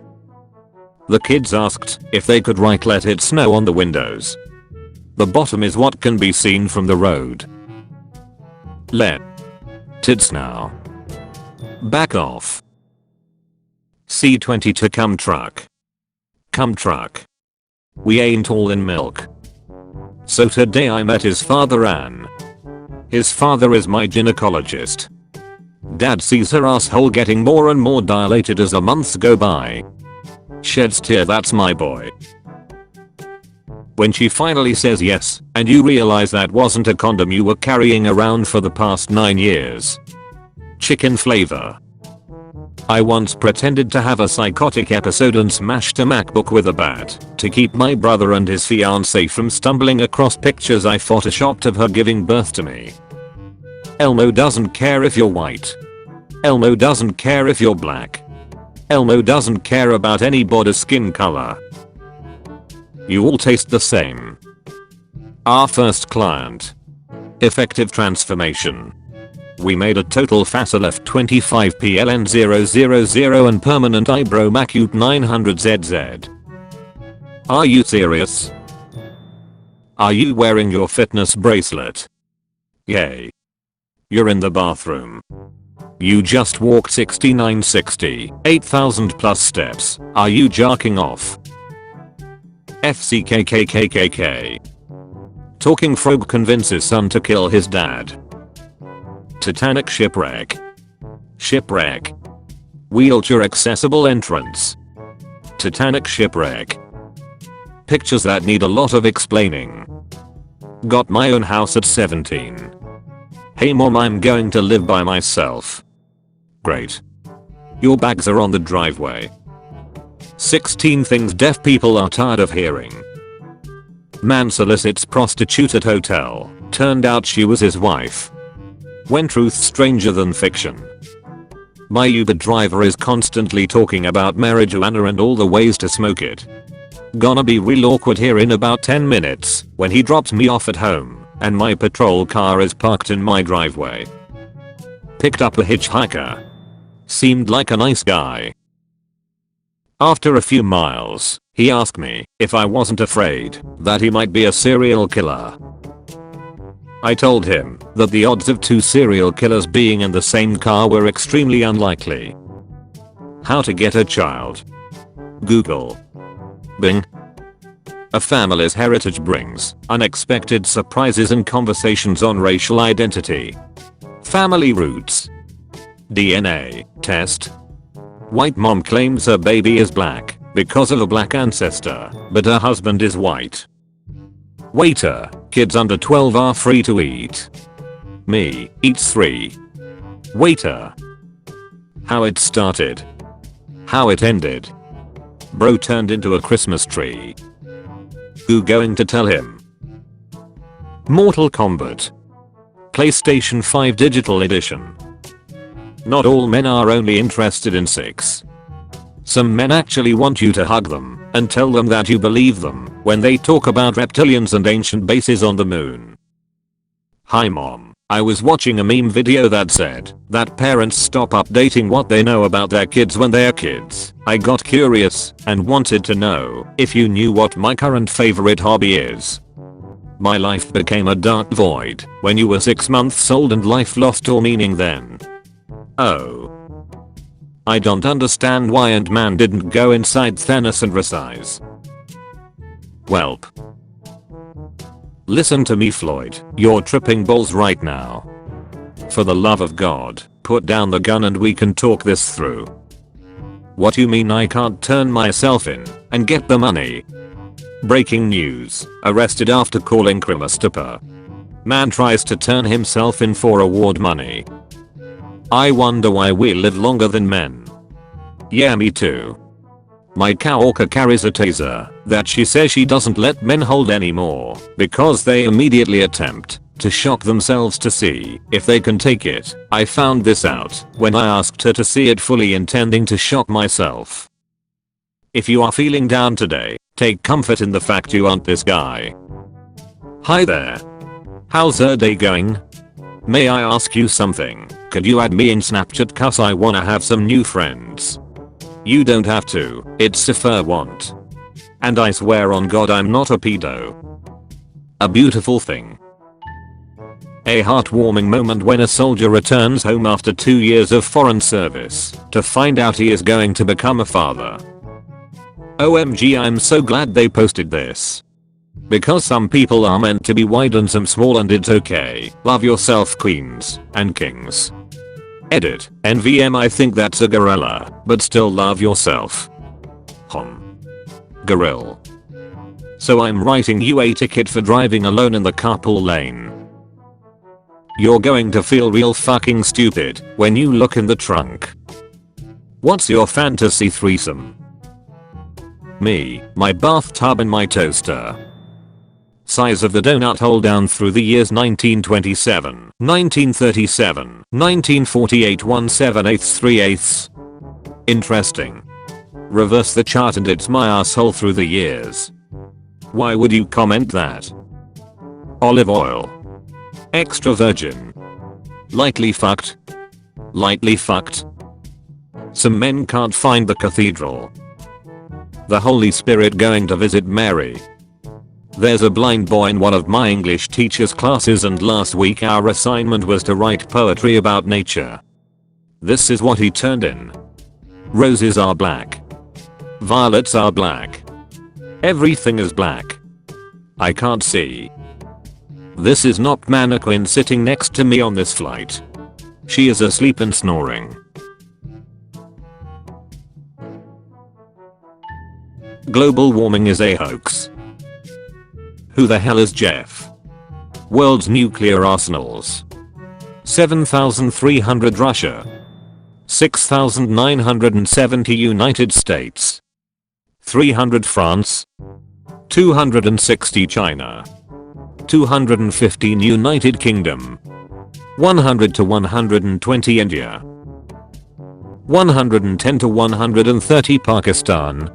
The kids asked if they could write "Let It Snow" on the windows. The bottom is what can be seen from the road. Let it snow. Back off. C22 cum truck. Cum truck. We ain't all in milk. So today I met his father Ann. His father is my gynecologist. Dad sees her asshole getting more and more dilated as the months go by. Sheds tear, that's my boy. When she finally says yes, and you realize that wasn't a condom you were carrying around for the past 9 years. Chicken flavor. I once pretended to have a psychotic episode and smashed a MacBook with a bat to keep my brother and his fiancée from stumbling across pictures I photoshopped of her giving birth to me. Elmo doesn't care if you're white. Elmo doesn't care if you're black. Elmo doesn't care about anybody's skin color. You all taste the same. Our first client. Effective transformation. We made a total facile F25 PLN000 and permanent eyebrow Macute 900ZZ. Are you serious? Are you wearing your fitness bracelet? Yay. You're in the bathroom. You just walked 6960, 8,000 plus steps. Are you jerking off? FCKKKKK. Talking frog convinces son to kill his dad. Titanic shipwreck. Shipwreck. Wheelchair accessible entrance. Titanic shipwreck. Pictures that need a lot of explaining. Got my own house at 17. Hey mom, I'm going to live by myself. Great. Your bags are on the driveway. 16 things deaf people are tired of hearing. Man solicits prostitute at hotel. Turned out she was his wife. When truth's stranger than fiction. My Uber driver is constantly talking about marijuana and all the ways to smoke it. Gonna be real awkward here in about 10 minutes when he drops me off at home and my patrol car is parked in my driveway. Picked up a hitchhiker. Seemed like a nice guy. After a few miles, he asked me if I wasn't afraid that he might be a serial killer. I told him that the odds of 2 serial killers being in the same car were extremely unlikely. How to get a child. Google. Bing. A family's heritage brings unexpected surprises and conversations on racial identity. Family roots. DNA test. White mom claims her baby is black because of a black ancestor, but her husband is white. Waiter, kids under 12 are free to eat. Me, eats 3. Waiter. How it started. How it ended. Bro turned into a Christmas tree. Who going to tell him? Mortal Kombat. PlayStation 5 Digital Edition. Not all men are only interested in sex. Some men actually want you to hug them and tell them that you believe them when they talk about reptilians and ancient bases on the moon. Hi mom, I was watching a meme video that said that parents stop updating what they know about their kids when they are kids. I got curious and wanted to know if you knew what my current favorite hobby is. My life became a dark void when you were 6 months old and life lost all meaning then. Oh. I don't understand why Ant-Man didn't go inside Thanos and resize. Welp. Listen to me Floyd, you're tripping balls right now. For the love of God, put down the gun and we can talk this through. What you mean I can't turn myself in and get the money? Breaking news, arrested after calling crime a stupor. Man tries to turn himself in for award money. I wonder why we live longer than men. Yeah, me too. My coworker carries a taser that she says she doesn't let men hold anymore because they immediately attempt to shock themselves to see if they can take it. I found this out when I asked her to see it fully, intending to shock myself. If you are feeling down today, take comfort in the fact you aren't this guy. Hi there. How's your day going? May I ask you something? Could you add me in Snapchat cause I wanna have some new friends? You don't have to, it's if I want. And I swear on God I'm not a pedo. A beautiful thing. A heartwarming moment when a soldier returns home after 2 years of foreign service to find out he is going to become a father. OMG, I'm so glad they posted this. Because some people are meant to be wide and some small and it's okay. Love yourself queens and kings. Edit. NVM, I think that's a gorilla, but still love yourself. Gorilla. So I'm writing you a ticket for driving alone in the carpool lane. You're going to feel real fucking stupid when you look in the trunk. What's your fantasy threesome? Me, my bathtub and my toaster. Size of the donut hole down through the years 1927, 1937, 1948 1/7/8 3/8. Interesting. Reverse the chart and it's my asshole through the years. Why would you comment that? Olive oil. Extra virgin. Lightly fucked. Lightly fucked. Some men can't find the cathedral. The Holy Spirit going to visit Mary. There's a blind boy in one of my English teacher's classes and last week our assignment was to write poetry about nature. This is what he turned in. Roses are black. Violets are black. Everything is black. I can't see. This is not mannequin sitting next to me on this flight. She is asleep and snoring. Global warming is a hoax. Who the hell is Jeff? World's nuclear arsenals. 7,300 Russia. 6,970 United States. 300 France. 260 China. 215 United Kingdom. 100 to 120 India. 110 to 130 Pakistan.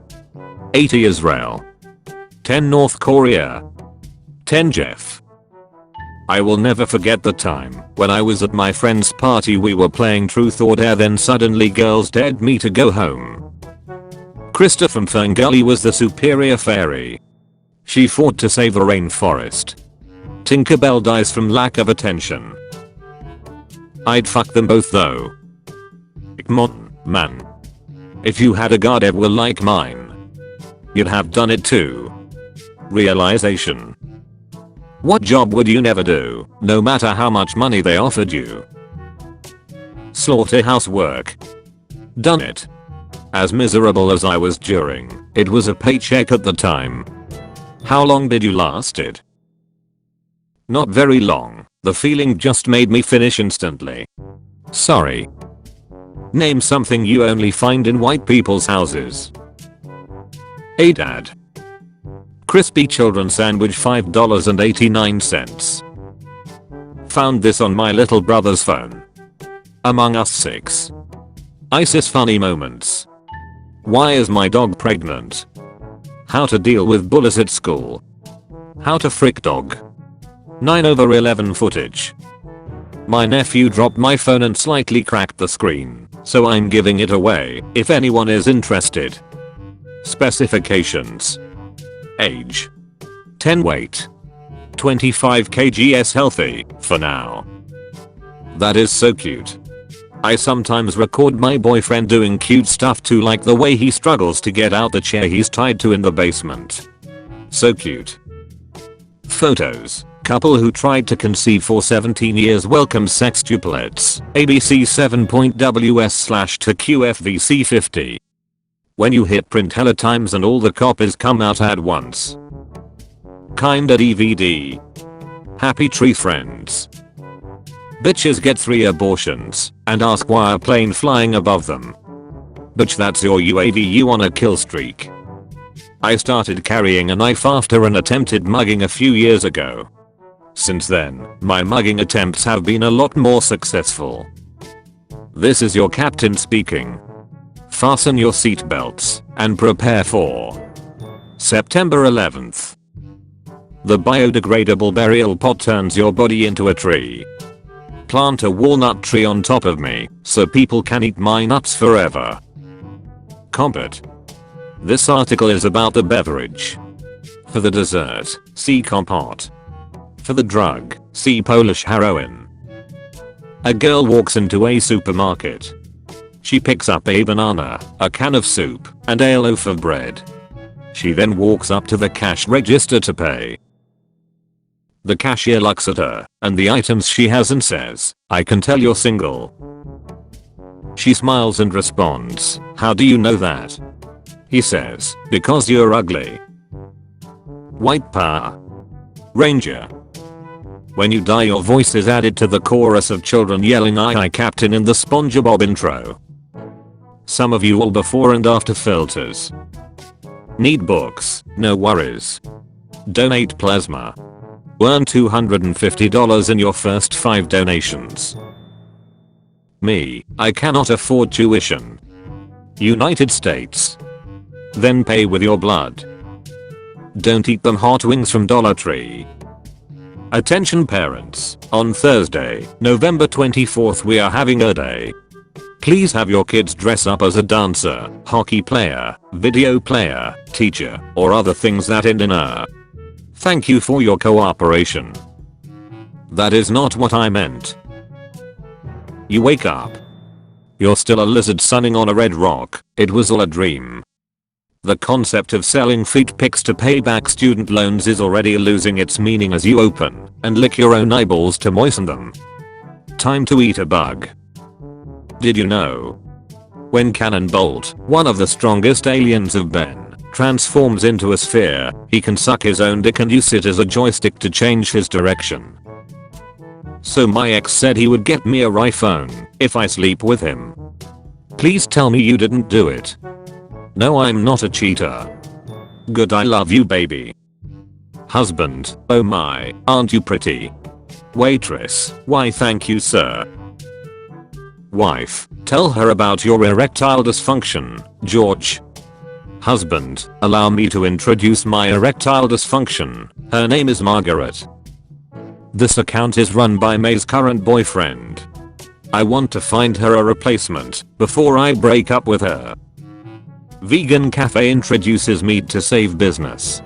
80 Israel. 10 North Korea. 10 Jeff. I will never forget the time when I was at my friend's party. We were playing Truth or Dare, then suddenly girls dared me to go home. Krista from Ferngully was the superior fairy. She fought to save the rainforest. Tinkerbell dies from lack of attention. I'd fuck them both though. Come on, man. If you had a gardevoir like mine, you'd have done it too. Realization. What job would you never do, no matter how much money they offered you? Slaughterhouse work. Done it. As miserable as I was during, it was a paycheck at the time. How long did you last it? Not very long. The feeling just made me finish instantly. Sorry. Name something you only find in white people's houses. Hey dad. Crispy children sandwich $5.89. Found this on my little brother's phone. Among Us 6. ISIS funny moments. Why is my dog pregnant? How to deal with bullies at school. How to frick dog. 9/11 footage. My nephew dropped my phone and slightly cracked the screen, so I'm giving it away if anyone is interested. Specifications. Age. 10 weight. 25 kgs healthy, for now. That is so cute. I sometimes record my boyfriend doing cute stuff too, like the way he struggles to get out the chair he's tied to in the basement. So cute. Photos. Couple who tried to conceive for 17 years welcomes sextuplets. ABC 7.ws/2QFVC50. When you hit print hella times and all the copies come out at once. Kinda DVD. Happy tree friends. Bitches get 3 abortions and ask why a plane flying above them. Bitch, that's your UAV, you on a kill streak. I started carrying a knife after an attempted mugging a few years ago. Since then, my mugging attempts have been a lot more successful. This is your captain speaking. Fasten your seatbelts and prepare for September 11th. The biodegradable burial pot turns your body into a tree. Plant a walnut tree on top of me so people can eat my nuts forever. Compot. This article is about the beverage. For the dessert, see compot. For the drug, see Polish heroin. A girl walks into a supermarket. She picks up a banana, a can of soup, and a loaf of bread. She then walks up to the cash register to pay. The cashier looks at her and the items she has and says, "I can tell you're single." She smiles and responds, "How do you know that?" He says, "Because you're ugly." White power. Ranger. When you die, your voice is added to the chorus of children yelling "Aye aye Captain" in the SpongeBob intro. Some of you will before and after filters. Need books? No worries. Donate plasma. Earn $250 in your first 5 donations. Me, I cannot afford tuition. United States. Then pay with your blood. Don't eat them hot wings from Dollar Tree. Attention parents, on Thursday, November 24th we are having a day. Please have your kids dress up as a dancer, hockey player, video player, teacher, or other things that end in a. Thank you for your cooperation. That is not what I meant. You wake up. You're still a lizard sunning on a red rock. It was all a dream. The concept of selling feet pics to pay back student loans is already losing its meaning as you open and lick your own eyeballs to moisten them. Time to eat a bug. Did you know? When Cannonbolt, one of the strongest aliens of Ben, transforms into a sphere, he can suck his own dick and use it as a joystick to change his direction. So my ex said he would get me a iPhone if I sleep with him. Please tell me you didn't do it. No, I'm not a cheater. Good, I love you baby. Husband, oh my, aren't you pretty? Waitress, why thank you sir. Wife, tell her about your erectile dysfunction, George. Husband, allow me to introduce my erectile dysfunction. Her name is Margaret. This account is run by May's current boyfriend. I want to find her a replacement before I break up with her. Vegan cafe introduces meat to save business.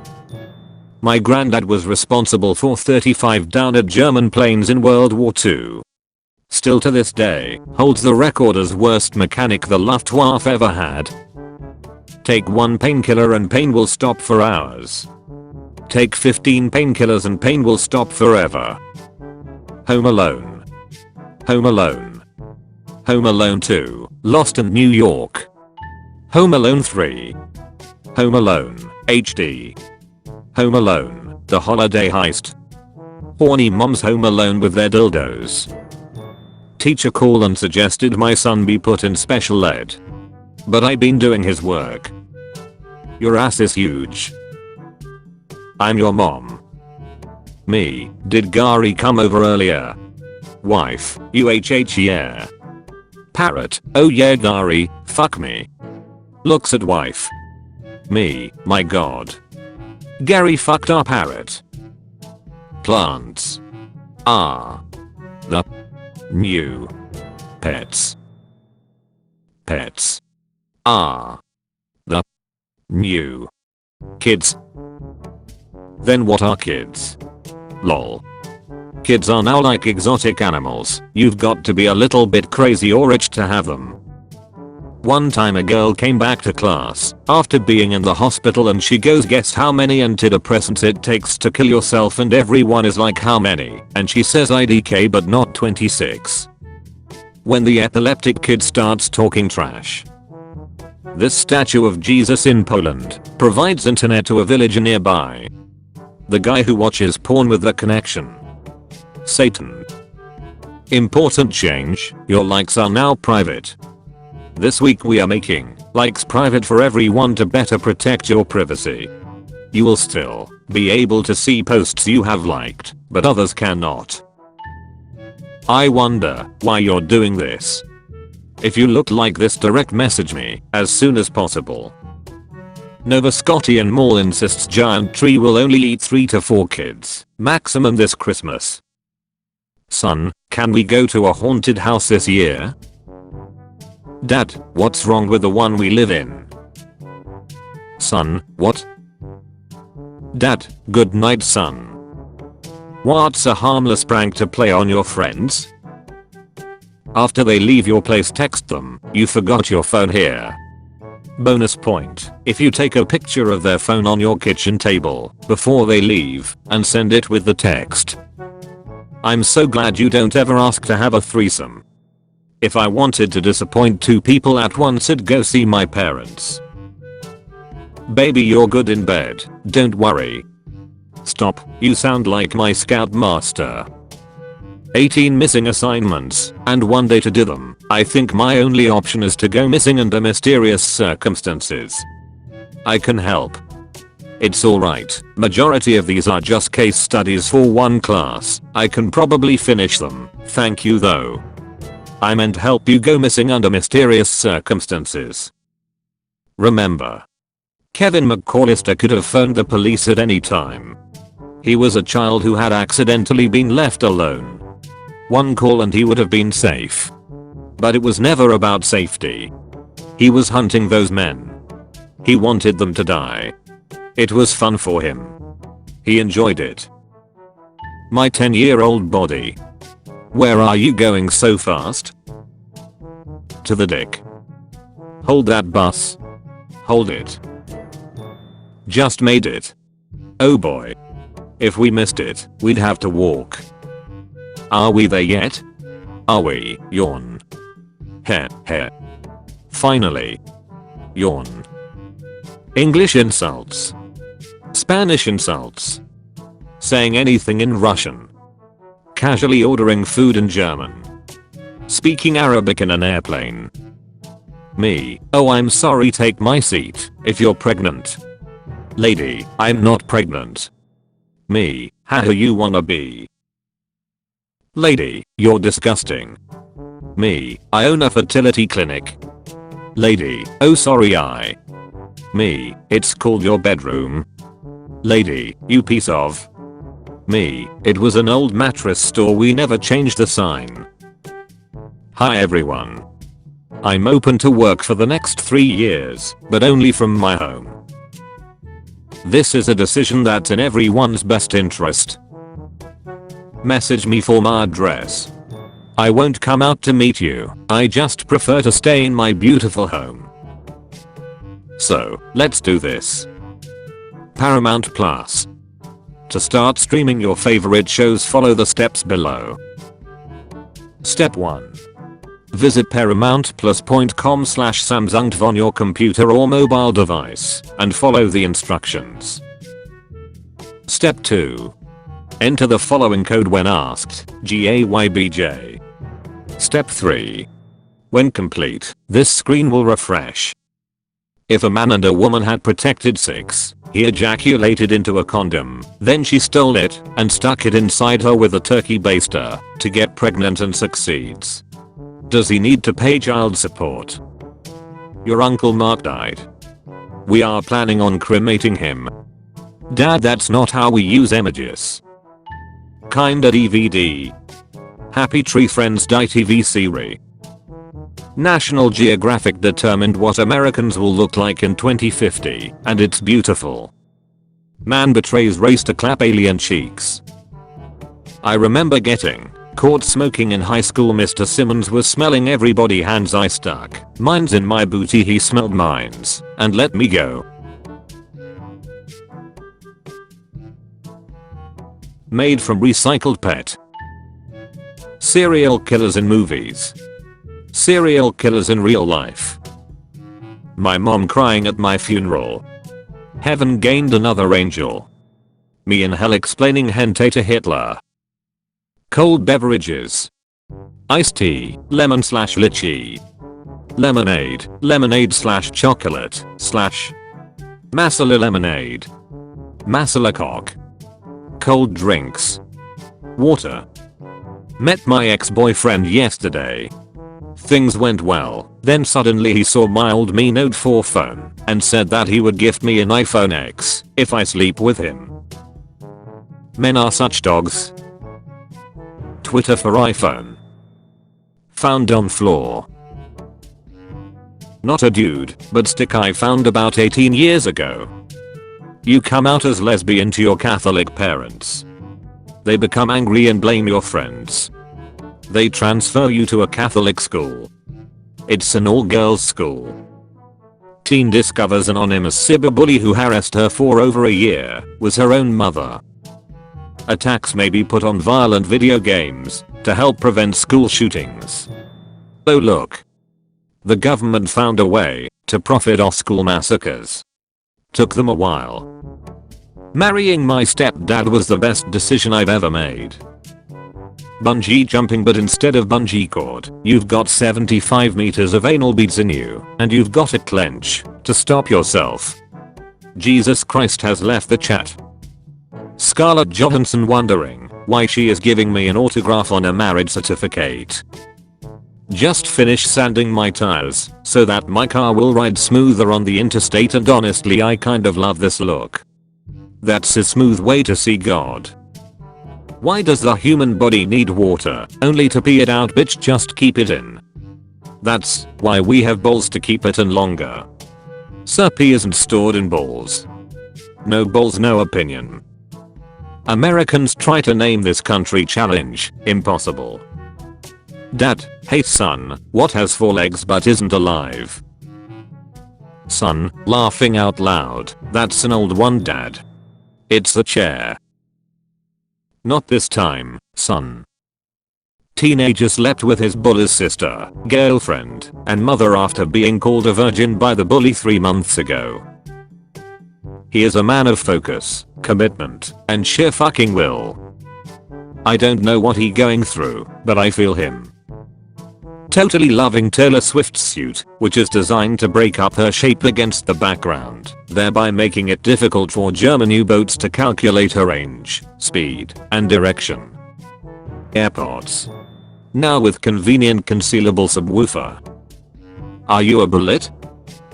My granddad was responsible for 35 downed German planes in World War II. Still to this day, holds the record as worst mechanic the Luftwaffe ever had. Take one painkiller and pain will stop for hours. Take 15 painkillers and pain will stop forever. Home Alone. Home Alone. Home Alone 2, Lost in New York. Home Alone 3. Home Alone, HD. Home Alone, The Holiday Heist. Horny moms home alone with their dildos. Teacher called and suggested my son be put in special ed. But I been doing his work. Your ass is huge. I'm your mom. Me, did Gary come over earlier? Wife, UHH yeah. Parrot, oh yeah Gary, fuck me. Looks at wife. Me, my god. Gary fucked our parrot. Plants. Are. The. New. Pets. Pets. Are. The. New. Kids. Then what are kids? Lol. Kids are now like exotic animals. You've got to be a little bit crazy or rich to have them. One time a girl came back to class after being in the hospital and she goes, guess how many antidepressants it takes to kill yourself, and everyone is like, how many? And she says IDK but not 26. When the epileptic kid starts talking trash. This statue of Jesus in Poland provides internet to a village nearby. The guy who watches porn with the connection. Satan. Important change, your likes are now private. This week we are making likes private for everyone to better protect your privacy. You will still be able to see posts you have liked, but others cannot. I wonder why you're doing this. If you look like this, direct message me as soon as possible. Nova Scotian Mall insists giant tree will only eat 3 to 4 kids maximum this Christmas. Son, can we go to a haunted house this year? Dad, what's wrong with the one we live in? Son, what? Dad, good night son. What's a harmless prank to play on your friends? After they leave your place, text them, you forgot your phone here. Bonus point, if you take a picture of their phone on your kitchen table before they leave and send it with the text. I'm so glad you don't ever ask to have a threesome. If I wanted to disappoint 2 people at once, I'd go see my parents. Baby, you're good in bed, don't worry. Stop, you sound like my scout master. 18 missing assignments, and 1 day to do them. I think my only option is to go missing under mysterious circumstances. I can help. It's alright, majority of these are just case studies for 1 class. I can probably finish them, thank you though. I meant help you go missing under mysterious circumstances. Remember, Kevin McCallister could have phoned the police at any time. He was a child who had accidentally been left alone. One call and he would have been safe. But it was never about safety. He was hunting those men. He wanted them to die. It was fun for him. He enjoyed it. My 10-year-old body. Where are you going so fast? To the dick. Hold that bus. Hold it. Just made it. Oh boy. If we missed it, we'd have to walk. Are we there yet? Are we? Yawn. Heh heh. Finally. Yawn. English insults. Spanish insults. Saying anything in Russian. Casually ordering food in German. Speaking Arabic in an airplane. Me. Oh, I'm sorry, take my seat if you're pregnant. Lady, I'm not pregnant. Me. How you wanna be? Lady, you're disgusting. Me. I own a fertility clinic. Lady, oh sorry I. Me. It's called your bedroom. Lady, you piece of. Me. It was an old mattress store, we never changed the sign. Hi everyone. I'm open to work for the next 3 years, but only from my home. This is a decision that's in everyone's best interest. Message me for my address. I won't come out to meet you, I just prefer to stay in my beautiful home. So, let's do this. Paramount Plus. To start streaming your favorite shows, follow the steps below. Step 1. Visit paramountplus.com/samsungtv on your computer or mobile device and follow the instructions. Step 2. Enter the following code when asked, GAYBJ. Step 3. When complete, this screen will refresh. If a man and a woman had protected sex, he ejaculated into a condom, then she stole it and stuck it inside her with a turkey baster to get pregnant and succeeds. Does he need to pay child support? Your Uncle Mark died. We are planning on cremating him. Dad, that's not how we use images. Kinda DVD. Happy Tree Friends Die TV series. National Geographic determined what Americans will look like in 2050, and it's beautiful. Man betrays race to clap alien cheeks. I remember getting caught smoking in high school. Mr. Simmons was smelling everybody hands I stuck. Mine's in my booty, he smelled mine's and let me go. Made from recycled PET. Serial killers in movies. Serial killers in real life. My mom crying at my funeral. Heaven gained another angel. Me in hell explaining hentai to Hitler. Cold beverages. Iced tea, lemon / lychee. Lemonade, lemonade / chocolate / masala lemonade. Masala cock. Cold drinks. Water. Met my ex-boyfriend yesterday. Things went well, then suddenly he saw my old Mi Note 4 phone and said that he would gift me an iPhone X if I sleep with him. Men are such dogs. Twitter for iPhone. Found on floor. Not a dude, but stick I found about 18 years ago. You come out as lesbian to your Catholic parents. They become angry and blame your friends. They transfer you to a Catholic school. It's an all-girls school. Teen discovers anonymous cyberbully who harassed her for over a year was her own mother. Attacks may be put on violent video games to help prevent school shootings. Oh look. The government found a way to profit off school massacres. Took them a while. Marrying my stepdad was the best decision I've ever made. Bungee jumping, but instead of bungee cord, you've got 75 meters of anal beads in you, and you've got to clench to stop yourself. Jesus Christ has left the chat. Scarlett Johansson wondering why she is giving me an autograph on a marriage certificate. Just finished sanding my tires so that my car will ride smoother on the interstate, and honestly I kind of love this look. That's a smooth way to see God. Why does the human body need water only to pee it out, bitch? Just keep it in. That's why we have bowls to keep it in longer. Sir, pee isn't stored in bowls. No balls, no opinion. Americans try to name this country challenge. Impossible. Dad, hey son, what has 4 legs but isn't alive? Son, laughing out loud, that's an old one, Dad. It's a chair. Not this time, son. Teenager slept with his bully's sister, girlfriend, and mother after being called a virgin by the bully 3 months ago. He is a man of focus, commitment, and sheer fucking will. I don't know what he going through, but I feel him. Totally loving Taylor Swift's suit, which is designed to break up her shape against the background, thereby making it difficult for German U-boats to calculate her range, speed, and direction. AirPods. Now with convenient concealable subwoofer. Are you a bullet?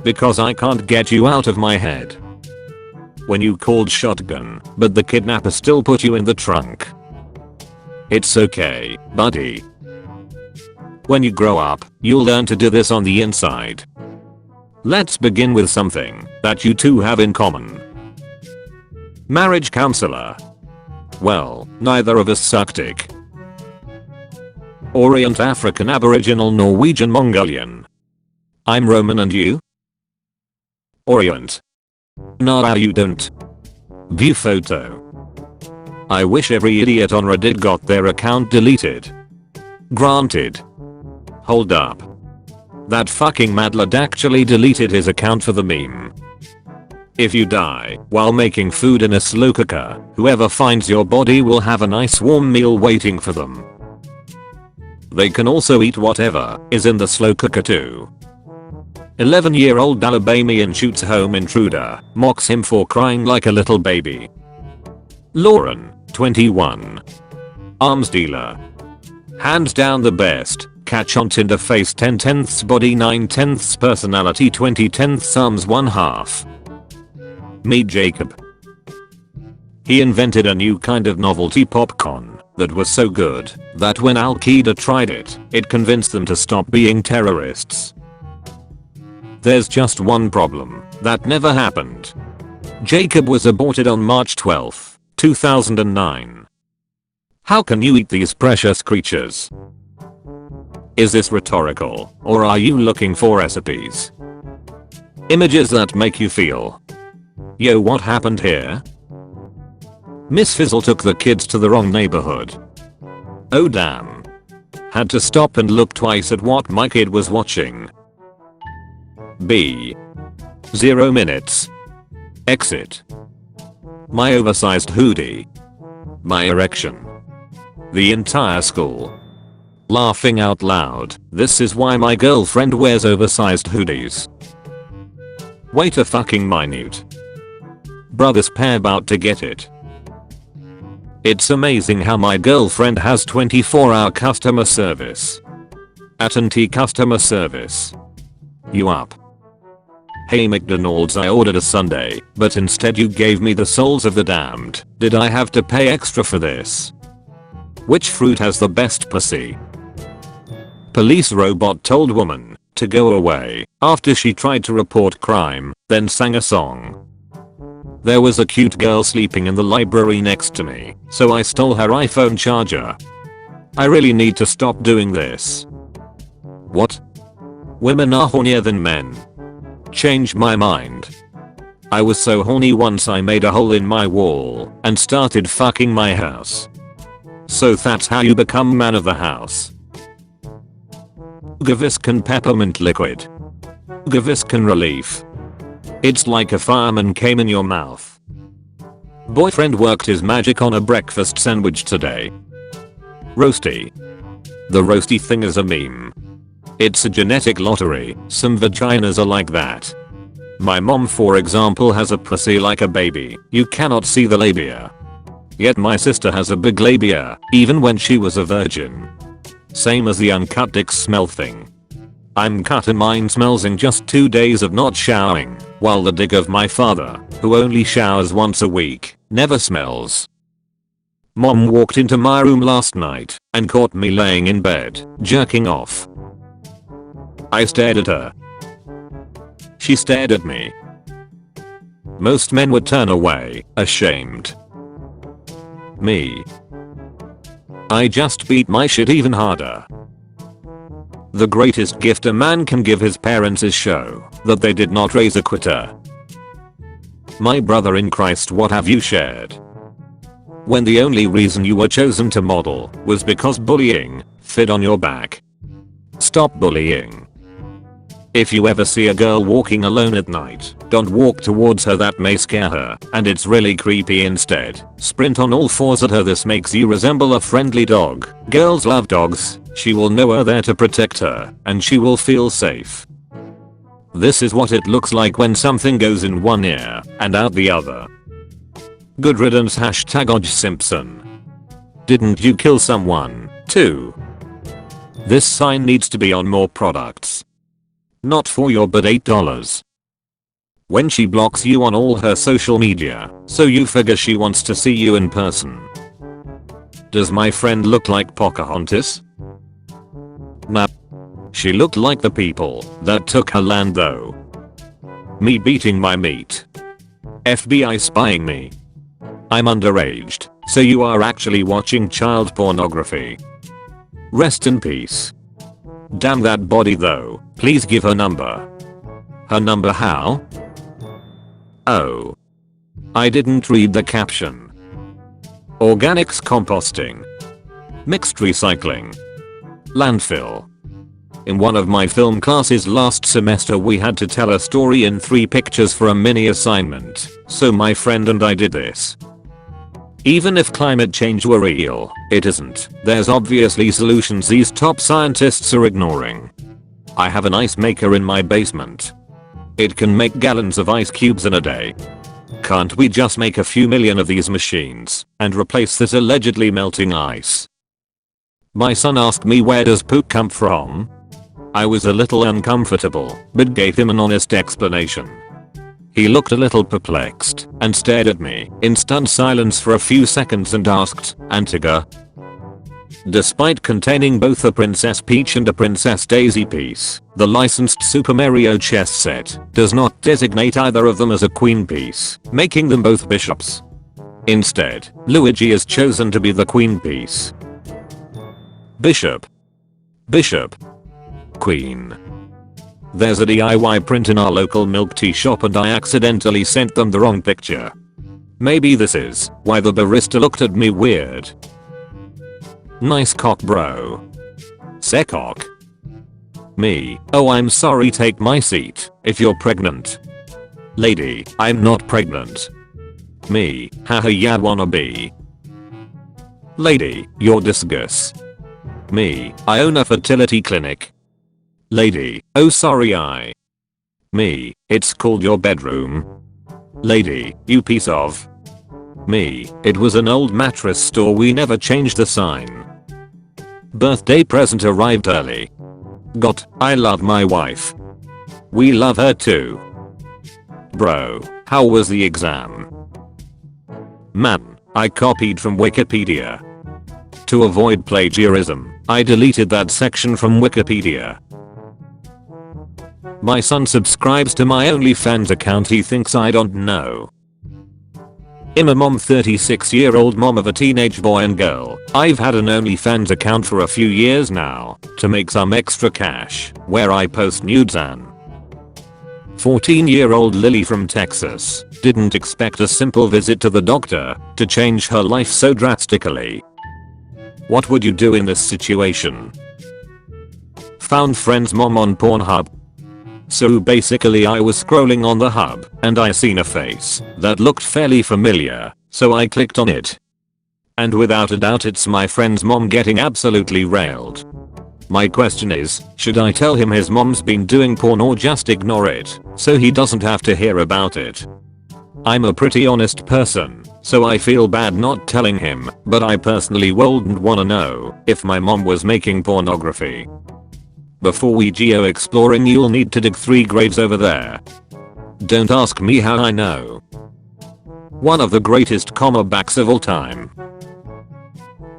Because I can't get you out of my head. When you called shotgun, but the kidnapper still put you in the trunk. It's okay, buddy. When you grow up, you'll learn to do this on the inside. Let's begin with something that you two have in common. Marriage counselor. Well, neither of us suck dick. Orient, African, Aboriginal, Norwegian, Mongolian. I'm Roman and you? Orient. Nah, you don't. View photo. I wish every idiot on Reddit got their account deleted. Granted. Hold up. That fucking mad lad actually deleted his account for the meme. If you die while making food in a slow cooker, whoever finds your body will have a nice warm meal waiting for them. They can also eat whatever is in the slow cooker too. 11-year-old Alabamian shoots home intruder, mocks him for crying like a little baby. Lauren, 21. Arms dealer. Hands down the best. Catch on Tinder, face 10/10ths body 9/10ths personality 20/10ths arms 1/2. Meet Jacob. He invented a new kind of novelty popcorn that was so good that when Al Qaeda tried it, it convinced them to stop being terrorists. There's just one problem that never happened. Jacob was aborted on March 12, 2009. How can you eat these precious creatures? Is this rhetorical, or are you looking for recipes? Images that make you feel. Yo, what happened here? Miss Fizzle took the kids to the wrong neighborhood. Oh damn. Had to stop and look twice at what my kid was watching. B. 0 minutes. Exit. My oversized hoodie. My erection. The entire school. Laughing out loud, this is why my girlfriend wears oversized hoodies. Wait a fucking minute. Brothers pair about to get it. It's amazing how my girlfriend has 24-hour customer service. AT&T customer service. You up? Hey McDonald's, I ordered a sundae, but instead you gave me the souls of the damned. Did I have to pay extra for this? Which fruit has the best pussy? Police robot told woman to go away after she tried to report crime, then sang a song. There was a cute girl sleeping in the library next to me, so I stole her iPhone charger. I really need to stop doing this. What? Women are hornier than men. Changed my mind. I was so horny once I made a hole in my wall and started fucking my house. So that's how you become man of the house. Gaviscon peppermint liquid. Gaviscon relief. It's like a fireman came in your mouth. Boyfriend worked his magic on a breakfast sandwich today. Roasty. The roasty thing is a meme. It's a genetic lottery, some vaginas are like that. My mom for example has a pussy like a baby, you cannot see the labia. Yet my sister has a big labia, even when she was a virgin. Same as the uncut dick smell thing. I'm cut and mine smells in just 2 days of not showering, while the dick of my father, who only showers once a week, never smells. Mom walked into my room last night and caught me laying in bed, jerking off. I stared at her. She stared at me. Most men would turn away, ashamed. Me. I just beat my shit even harder. The greatest gift a man can give his parents is show that they did not raise a quitter. My brother in Christ, what have you shared? When the only reason you were chosen to model was because bullying fed on your back. Stop bullying. If you ever see a girl walking alone at night, don't walk towards her, that may scare her, and it's really creepy. Instead, sprint on all fours at her. This makes you resemble a friendly dog. Girls love dogs. She will know are there to protect her, and she will feel safe. This is what it looks like when something goes in one ear and out the other. Good riddance. #OJ Simpson. Didn't you kill someone, too? This sign needs to be on more products. Not for your but $8. When she blocks you on all her social media, so you figure she wants to see you in person. Does my friend look like Pocahontas? Nah. She looked like the people that took her land though. Me beating my meat. FBI spying me. I'm underaged, so you are actually watching child pornography. Rest in peace. Damn that body though, please give her number. Her number how? Oh. I didn't read the caption. Organics composting. Mixed recycling. Landfill. In one of my film classes last semester we had to tell a story in 3 pictures for a mini assignment, so my friend and I did this. Even if climate change were real, it isn't. There's obviously solutions these top scientists are ignoring. I have an ice maker in my basement. It can make gallons of ice cubes in a day. Can't we just make a few million of these machines and replace this allegedly melting ice? My son asked me, where does poop come from? I was a little uncomfortable, but gave him an honest explanation. He looked a little perplexed and stared at me in stunned silence for a few seconds and asked, Antigua? Despite containing both a Princess Peach and a Princess Daisy piece, the licensed Super Mario chess set does not designate either of them as a queen piece, making them both bishops. Instead, Luigi is chosen to be the queen piece. Bishop. Bishop. Queen. There's a DIY print in our local milk tea shop and I accidentally sent them the wrong picture. Maybe this is why the barista looked at me weird. Nice cock, bro. Secock. Me. Oh, I'm sorry, take my seat if you're pregnant. Lady, I'm not pregnant. Me. Haha, yeah, wanna be. Lady, you're discourse. Me. I own a fertility clinic. Lady, oh sorry I. Me, it's called your bedroom. Lady, you piece of. Me, it was an old mattress store, we never changed the sign. Birthday present arrived early. Got, I love my wife. We love her too. Bro, how was the exam? Man, I copied from Wikipedia. To avoid plagiarism, I deleted that section from Wikipedia. My son subscribes to my OnlyFans account, he thinks I don't know. I'm a mom, 36-year-old mom of a teenage boy and girl. I've had an OnlyFans account for a few years now to make some extra cash where I post nudes. And 14-year-old Lily from Texas didn't expect a simple visit to the doctor to change her life so drastically. What would you do in this situation? Found friend's mom on Pornhub. So basically I was scrolling on the hub and I seen a face that looked fairly familiar, so I clicked on it. And without a doubt it's my friend's mom getting absolutely railed. My question is, should I tell him his mom's been doing porn or just ignore it so he doesn't have to hear about it? I'm a pretty honest person, so I feel bad not telling him, but I personally wouldn't wanna know if my mom was making pornography. Before we geo-exploring you'll need to dig 3 graves over there. Don't ask me how I know. One of the greatest backs of all time.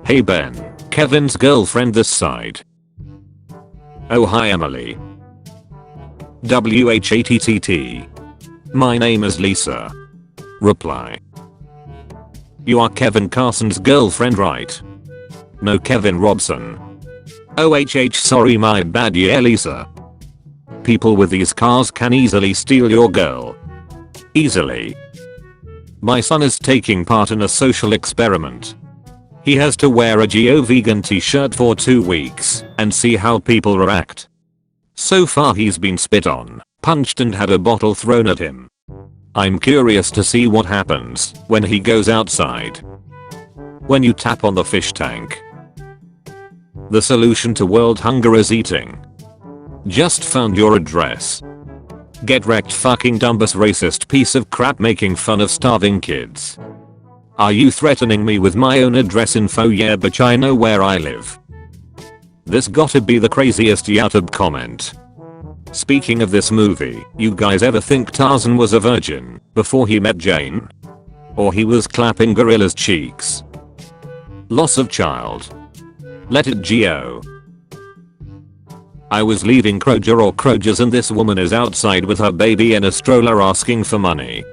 Hey Ben, Kevin's girlfriend this side. Oh hi Emily. WHATTT. My name is Lisa. Reply. You are Kevin Carson's girlfriend right? No Kevin Robson. OHH sorry my bad yeah Lisa. People with these cars can easily steal your girl. Easily. My son is taking part in a social experiment. He has to wear a Geo-vegan t-shirt for 2 weeks and see how people react. So far he's been spit on, punched and had a bottle thrown at him. I'm curious to see what happens when he goes outside. When you tap on the fish tank. The solution to world hunger is eating. Just found your address. Get wrecked fucking dumbass racist piece of crap making fun of starving kids. Are you threatening me with my own address info? Yeah bitch I know where I live. This gotta be the craziest YouTube comment. Speaking of this movie, you guys ever think Tarzan was a virgin before he met Jane? Or he was clapping gorilla's cheeks? Loss of child. Let it go. I was leaving Kroger or Kroger's and this woman is outside with her baby in a stroller asking for money.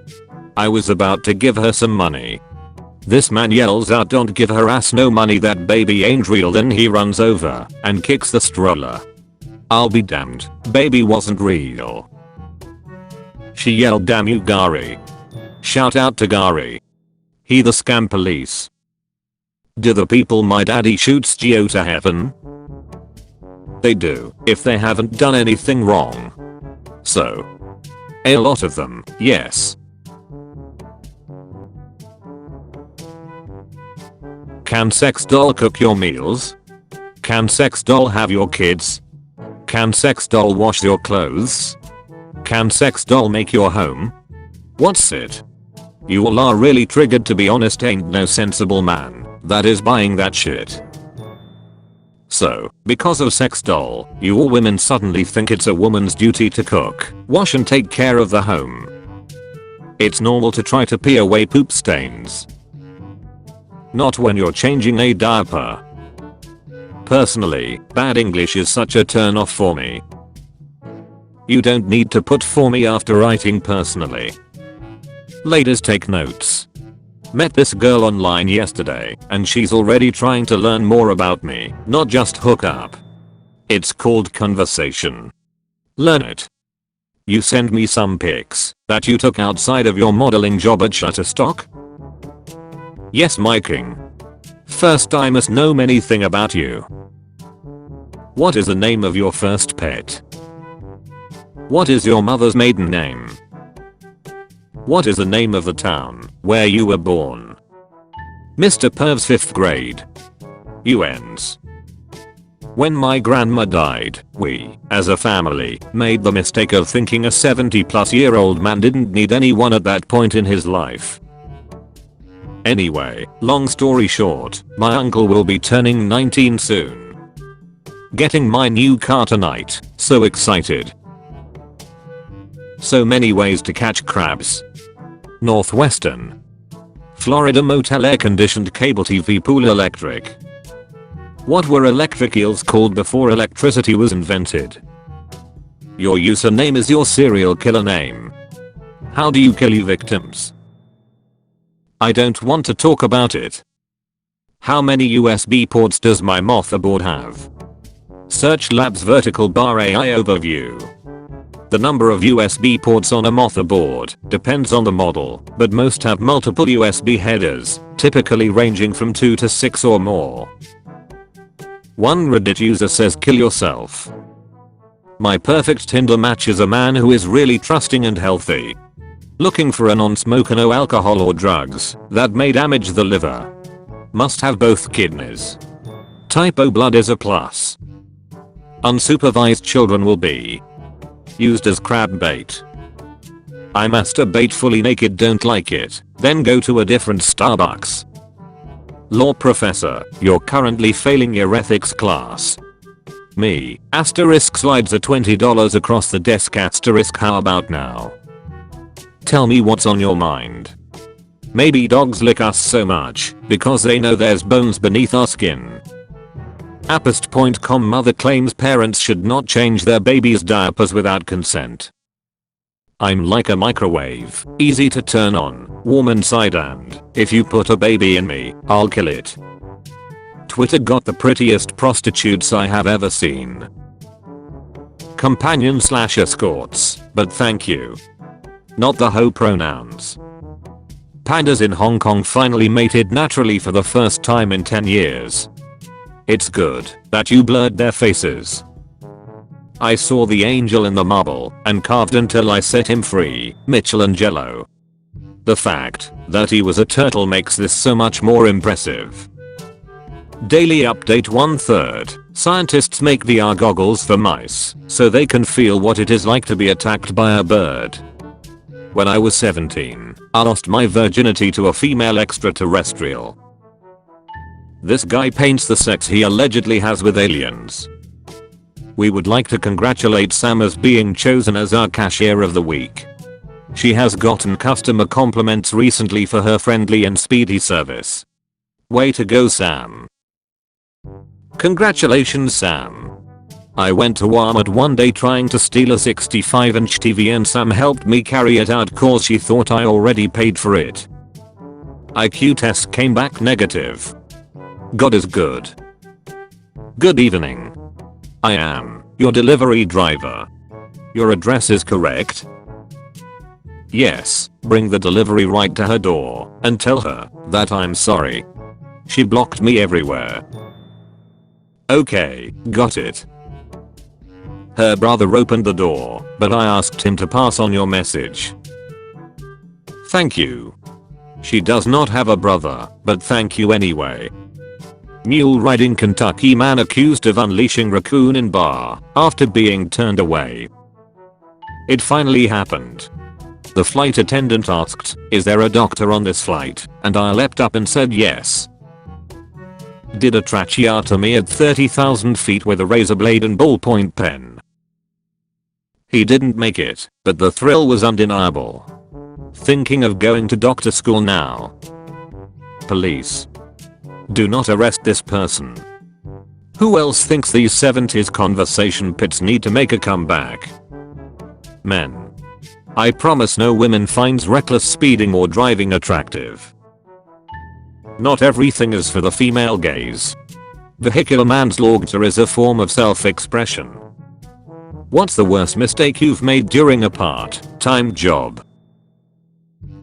I was about to give her some money. This man yells out don't give her ass no money that baby ain't real then he runs over and kicks the stroller. I'll be damned, baby wasn't real. She yelled damn you Gary. Shout out to Gary. He the scam police. Do the people my daddy shoots Geo to heaven? They do, if they haven't done anything wrong. So. A lot of them, yes. Can sex doll cook your meals? Can sex doll have your kids? Can sex doll wash your clothes? Can sex doll make your home? What's it? You all are really triggered to be honest ain't no sensible man that is buying that shit. So, because of sex doll, you all women suddenly think it's a woman's duty to cook, wash and take care of the home. It's normal to try to pee away poop stains. Not when you're changing a diaper. Personally, bad English is such a turn off for me. You don't need to put for me after writing personally. Ladies take notes. Met this girl online yesterday and she's already trying to learn more about me, not just hook up. It's called conversation. Learn it. You send me some pics that you took outside of your modeling job at Shutterstock? Yes my king. First I must know anything about you. What is the name of your first pet? What is your mother's maiden name? What is the name of the town where you were born? Mr. Perv's 5th grade. UNs. When my grandma died, we, as a family, made the mistake of thinking a 70-plus-year-old man didn't need anyone at that point in his life. Anyway, long story short, my uncle will be turning 19 soon. Getting my new car tonight, so excited. So many ways to catch crabs. Northwestern. Florida motel air conditioned cable TV pool electric. What were electric eels called before electricity was invented? Your username is your serial killer name. How do you kill your victims? I don't want to talk about it. How many USB ports does my motherboard have? Search Labs vertical bar AI overview. The number of USB ports on a motherboard depends on the model, but most have multiple USB headers, typically ranging from 2 to 6 or more. One Reddit user says kill yourself. My perfect Tinder match is a man who is really trusting and healthy. Looking for a non-smoker, no alcohol or drugs that may damage the liver. Must have both kidneys. Type O blood is a plus. Unsupervised children will be used as crab bait. I masturbate fully naked, don't like it, then go to a different Starbucks. Law professor, you're currently failing your ethics class. Me, asterisk slides a $20 across the desk asterisk how about now? Tell me what's on your mind. Maybe dogs lick us so much because they know there's bones beneath our skin. Apist.com mother claims parents should not change their baby's diapers without consent. I'm like a microwave, easy to turn on, warm inside and, if you put a baby in me, I'll kill it. Twitter got the prettiest prostitutes I have ever seen. Companion/escorts, but thank you. Not the ho pronouns. Pandas in Hong Kong finally mated naturally for the first time in 10 years. It's good that you blurred their faces. I saw the angel in the marble and carved until I set him free, Michelangelo. The fact that he was a turtle makes this so much more impressive. Daily update 1/3. Scientists make VR goggles for mice so they can feel what it is like to be attacked by a bird. When I was 17, I lost my virginity to a female extraterrestrial. This guy paints the sex he allegedly has with aliens. We would like to congratulate Sam as being chosen as our cashier of the week. She has gotten customer compliments recently for her friendly and speedy service. Way to go, Sam. Congratulations, Sam. I went to Walmart one day trying to steal a 65-inch TV and Sam helped me carry it out cause she thought I already paid for it. IQ test came back negative. God is good. Good evening. I am your delivery driver. Your address is correct? Yes, bring the delivery right to her door and tell her that I'm sorry. She blocked me everywhere. Okay, got it. Her brother opened the door, but I asked him to pass on your message. Thank you. She does not have a brother, but thank you anyway. Mule riding Kentucky man accused of unleashing raccoon in bar after being turned away. It finally happened. The flight attendant asked, "Is there a doctor on this flight?" and I leapt up and said yes. Did a tracheotomy at 30,000 feet with a razor blade and ballpoint pen. He didn't make it, but the thrill was undeniable. Thinking of going to doctor school now. Police. Do not arrest this person. Who else thinks these 70s conversation pits need to make a comeback? Men. I promise no women finds reckless speeding or driving attractive. Not everything is for the female gaze. Vehicular manslaughter is a form of self-expression. What's the worst mistake you've made during a part-time job?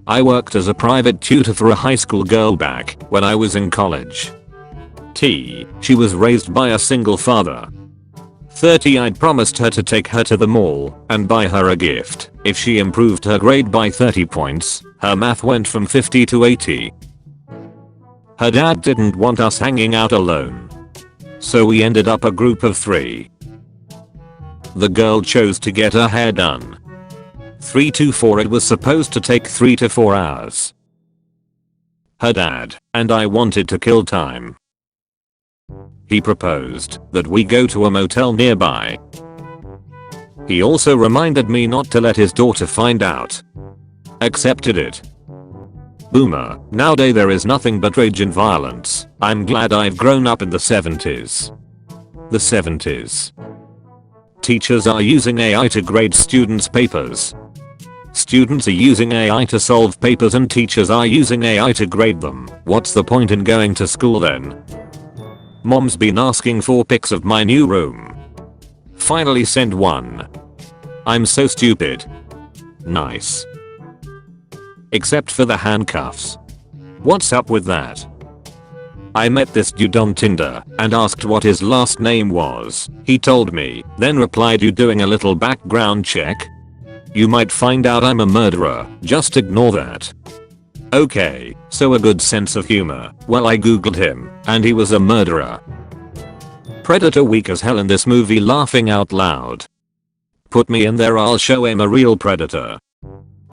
I worked as a private tutor for a high school girl back when I was in college. She was raised by a single father. 30 I'd promised her to take her to the mall and buy her a gift if she improved her grade by 30 points. Her math went from 50 to 80. Her dad didn't want us hanging out alone. So we ended up a group of 3. The girl chose to get her hair done. 3 to 4 it was supposed to take 3 to 4 hours. Her dad and I wanted to kill time. He proposed that we go to a motel nearby. He also reminded me not to let his daughter find out. Accepted it. Boomer, nowadays there is nothing but rage and violence. I'm glad I've grown up in the 70s. The 70s. Teachers are using AI to grade students' papers. Students are using AI to solve papers and teachers are using AI to grade them. What's the point in going to school then? Mom's been asking for pics of my new room. Finally send one. I'm so stupid. Nice. Except for the handcuffs. What's up with that? I met this dude on Tinder and asked what his last name was. He told me, then replied, "You doing a little background check? You might find out I'm a murderer, just ignore that." Okay, so a good sense of humor. Well, I googled him and he was a murderer. Predator weak as hell in this movie, laughing out loud. Put me in there, I'll show him a real predator.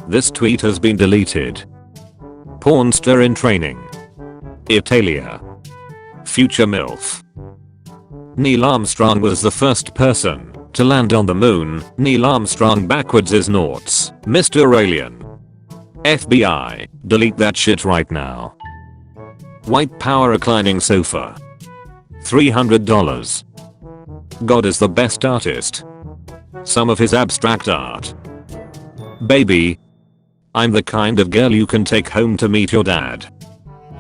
This tweet has been deleted. Pornster in training. Italia. Future MILF. Neil Armstrong was the first person to land on the moon. Neil Armstrong backwards is noughts. Mr. Alien. FBI, delete that shit right now. White power reclining sofa. $300. God is the best artist. Some of his abstract art. Baby. I'm the kind of girl you can take home to meet your dad.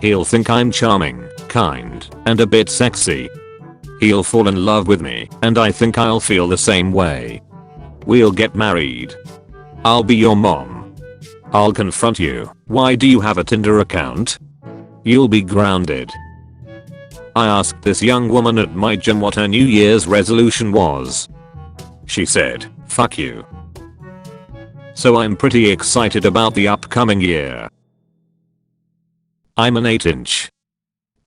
He'll think I'm charming, kind, and a bit sexy. He'll fall in love with me, and I think I'll feel the same way. We'll get married. I'll be your mom. I'll confront you. Why do you have a Tinder account? You'll be grounded. I asked this young woman at my gym what her New Year's resolution was. She said, fuck you. So I'm pretty excited about the upcoming year. I'm an 8-inch.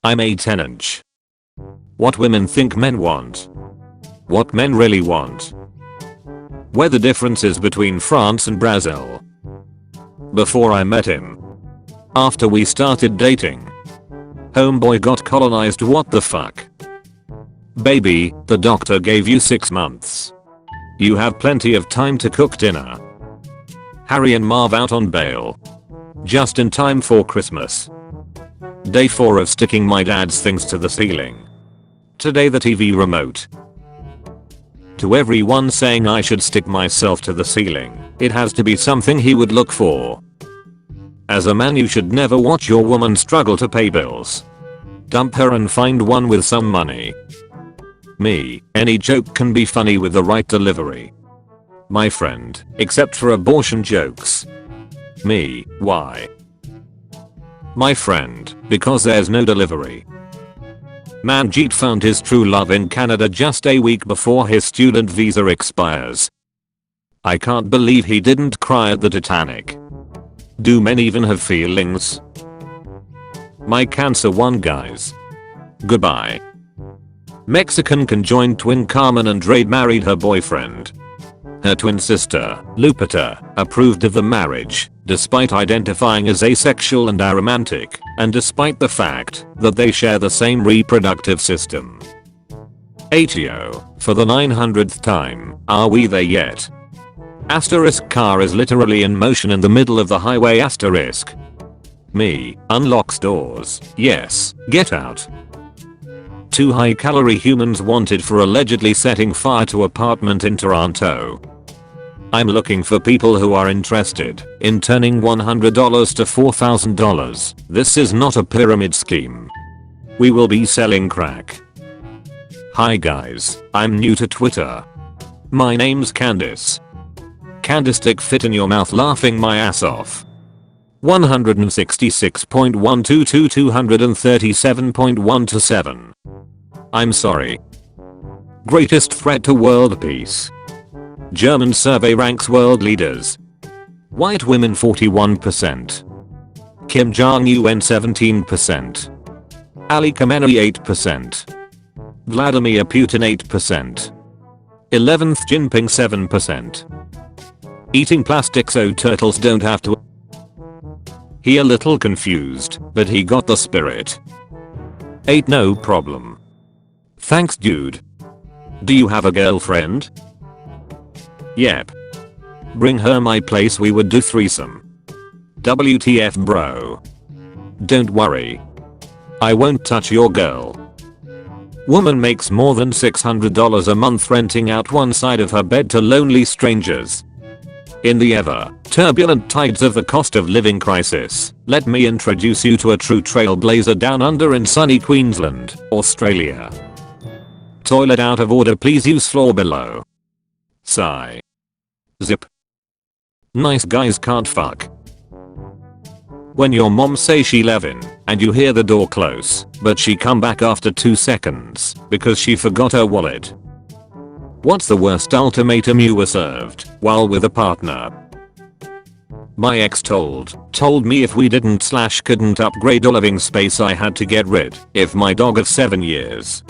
I'm a 10-inch. What women think men want. What men really want. Where the differences between France and Brazil. Before I met him. After we started dating. Homeboy got colonized. What the fuck? Baby, the doctor gave you 6 months. You have plenty of time to cook dinner. Harry and Marv out on bail. Just in time for Christmas. Day 4 of sticking my dad's things to the ceiling. Today the TV remote. To everyone saying I should stick myself to the ceiling, it has to be something he would look for. As a man you should never watch your woman struggle to pay bills. Dump her and find one with some money. Me, any joke can be funny with the right delivery. My friend, except for abortion jokes. Me, why? My friend, because there's no delivery. Manjeet found his true love in Canada just a week before his student visa expires. I can't believe he didn't cry at the Titanic. Do men even have feelings? My cancer won, guys. Goodbye. Mexican conjoined twin Carmen Andrade married her boyfriend. Her twin sister, Lupita, approved of the marriage, despite identifying as asexual and aromantic, and despite the fact that they share the same reproductive system. ATO, for the 900th time, are we there yet? Asterisk car is literally in motion in the middle of the highway asterisk. Me, unlocks doors, yes, get out. 2 high-calorie humans wanted for allegedly setting fire to apartment in Toronto. I'm looking for people who are interested in turning $100 to $4,000. This is not a pyramid scheme. We will be selling crack. Hi guys, I'm new to Twitter. My name's Candice. Candice stick fit in your mouth laughing my ass off. 166.122 to 237.127. I'm sorry. Greatest threat to world peace. German survey ranks world leaders. White women 41%. Kim Jong-un 17%. Ali Khamenei 8%. Vladimir Putin 8%. 11th Jinping 7%. Eating plastic so turtles don't have to. He a little confused, but he got the spirit. 8 no problem. Thanks dude. Do you have a girlfriend? Yep. Bring her my place, we would do threesome. WTF bro. Don't worry. I won't touch your girl. Woman makes more than $600 a month renting out one side of her bed to lonely strangers. In the ever turbulent tides of the cost of living crisis, let me introduce you to a true trailblazer down under in sunny Queensland, Australia. Toilet out of order, please use floor below. Sigh. Zip. Nice guys can't fuck. When your mom say she levin and you hear the door close, but she come back after 2 seconds because she forgot her wallet. What's the worst ultimatum you were served while with a partner? My ex told me if we couldn't upgrade our living space I had to get rid of my dog of 7 years.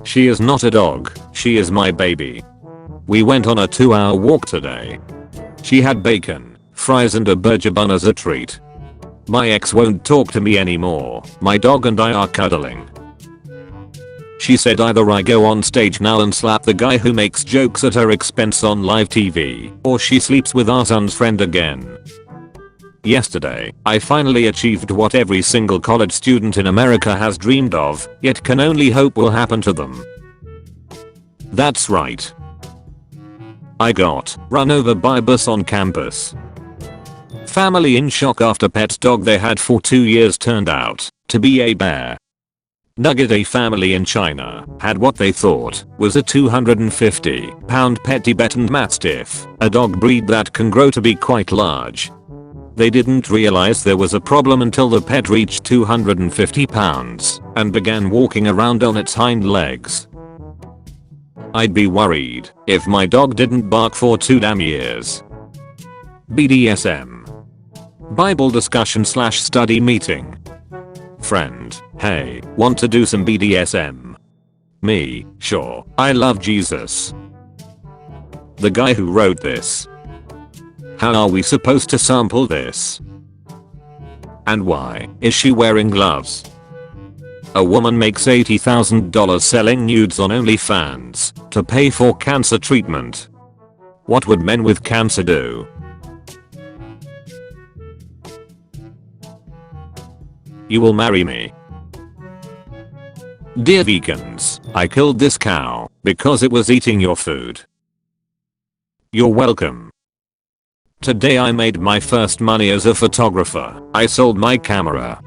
She is not a dog, she is my baby. We went on a 2-hour walk today. She had bacon, fries and a burger bun as a treat. My ex won't talk to me anymore, my dog and I are cuddling. She said either I go on stage now and slap the guy who makes jokes at her expense on live TV, or she sleeps with our son's friend again. Yesterday, I finally achieved what every single college student in America has dreamed of, yet can only hope will happen to them. That's right. I got run over by a bus on campus. Family in shock after pet dog they had for 2 years turned out to be a bear. Nugget. A family in China had what they thought was a 250-pound pet Tibetan Mastiff, a dog breed that can grow to be quite large. They didn't realize there was a problem until the pet reached 250 pounds and began walking around on its hind legs. I'd be worried if my dog didn't bark for 2 damn years. BDSM. Bible discussion / study meeting. Friend, hey, want to do some BDSM? Me, sure, I love Jesus. The guy who wrote this. How are we supposed to sample this? And why is she wearing gloves? A woman makes $80,000 selling nudes on OnlyFans to pay for cancer treatment. What would men with cancer do? You will marry me. Dear vegans, I killed this cow because it was eating your food. You're welcome. Today I made my first money as a photographer. I sold my camera.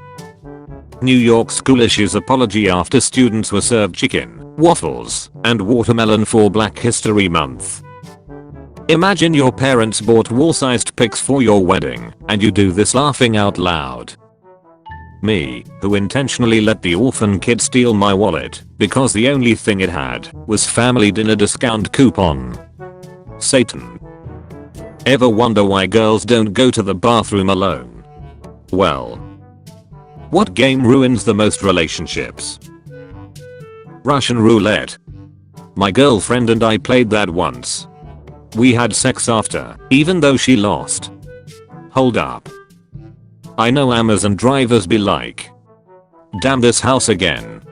New York school issues apology after students were served chicken, waffles, and watermelon for Black History Month. Imagine your parents bought wall-sized pics for your wedding, and you do this laughing out loud. Me, who intentionally let the orphan kid steal my wallet because the only thing it had was family dinner discount coupon. Satan. Ever wonder why girls don't go to the bathroom alone? Well, what game ruins the most relationships? Russian roulette. My girlfriend and I played that once. We had sex after, even though she lost. Hold up. I know Amazon drivers be like, damn this house again.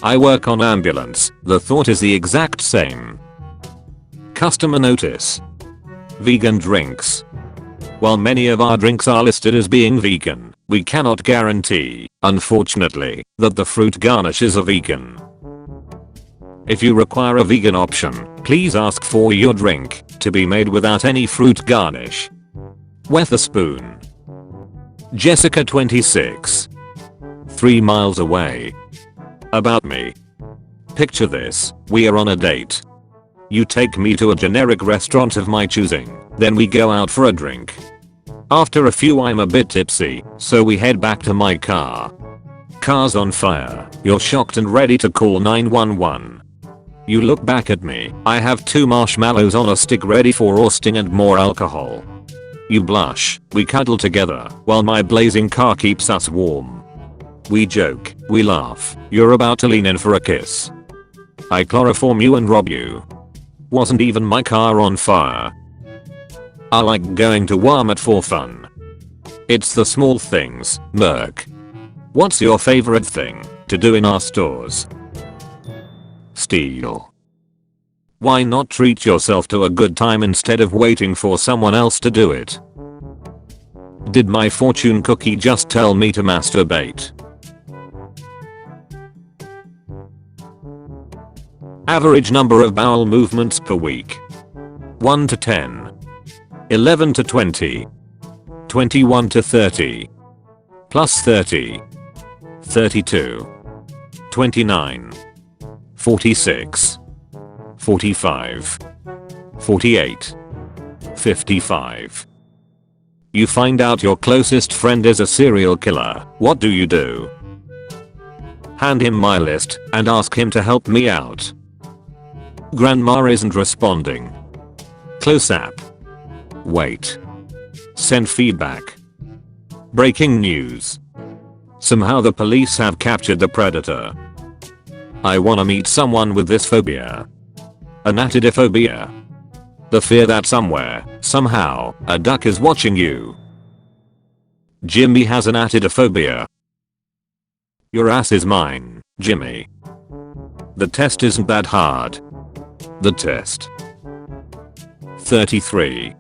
I work on ambulance, the thought is the exact same. Customer notice. Vegan drinks. While many of our drinks are listed as being vegan, we cannot guarantee, unfortunately, that the fruit garnishes are vegan. If you require a vegan option, please ask for your drink to be made without any fruit garnish. Weatherspoon. Jessica 26. 3 miles away. About me. Picture this, we are on a date. You take me to a generic restaurant of my choosing, then we go out for a drink. After a few I'm a bit tipsy, so we head back to my car. Car's on fire, you're shocked and ready to call 911. You look back at me, I have 2 marshmallows on a stick ready for roasting and more alcohol. You blush, we cuddle together, while my blazing car keeps us warm. We joke, we laugh, you're about to lean in for a kiss. I chloroform you and rob you. Wasn't even my car on fire. I like going to Walmart for fun. It's the small things, Merc. What's your favorite thing to do in our stores? Steal. Why not treat yourself to a good time instead of waiting for someone else to do it? Did my fortune cookie just tell me to masturbate? Average number of bowel movements per week. 1 to 10. 11 to 20. 21 to 30. Plus 30. 32. 29. 46. 45. 48. 55. You find out your closest friend is a serial killer. What do you do? Hand him my list and ask him to help me out. Grandma isn't responding. Close up. Wait. Send feedback. Breaking news. Somehow the police have captured the predator. I wanna meet someone with this phobia. Anatidophobia. The fear that somewhere, somehow, a duck is watching you. Jimmy has anatidophobia. Your ass is mine, Jimmy. The test isn't that hard. The test. 33.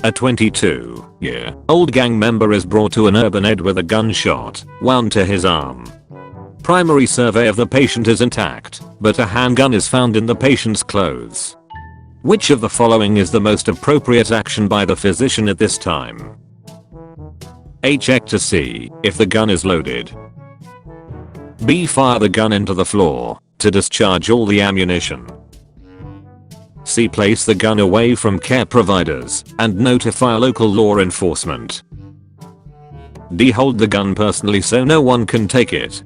A 22-year-old gang member is brought to an urban ed with a gunshot wound to his arm. Primary survey of the patient is intact, but a handgun is found in the patient's clothes. Which of the following is the most appropriate action by the physician at this time? A. Check to see if the gun is loaded. B. Fire the gun into the floor to discharge all the ammunition. C. Place the gun away from care providers and notify local law enforcement. D. Hold the gun personally so no one can take it.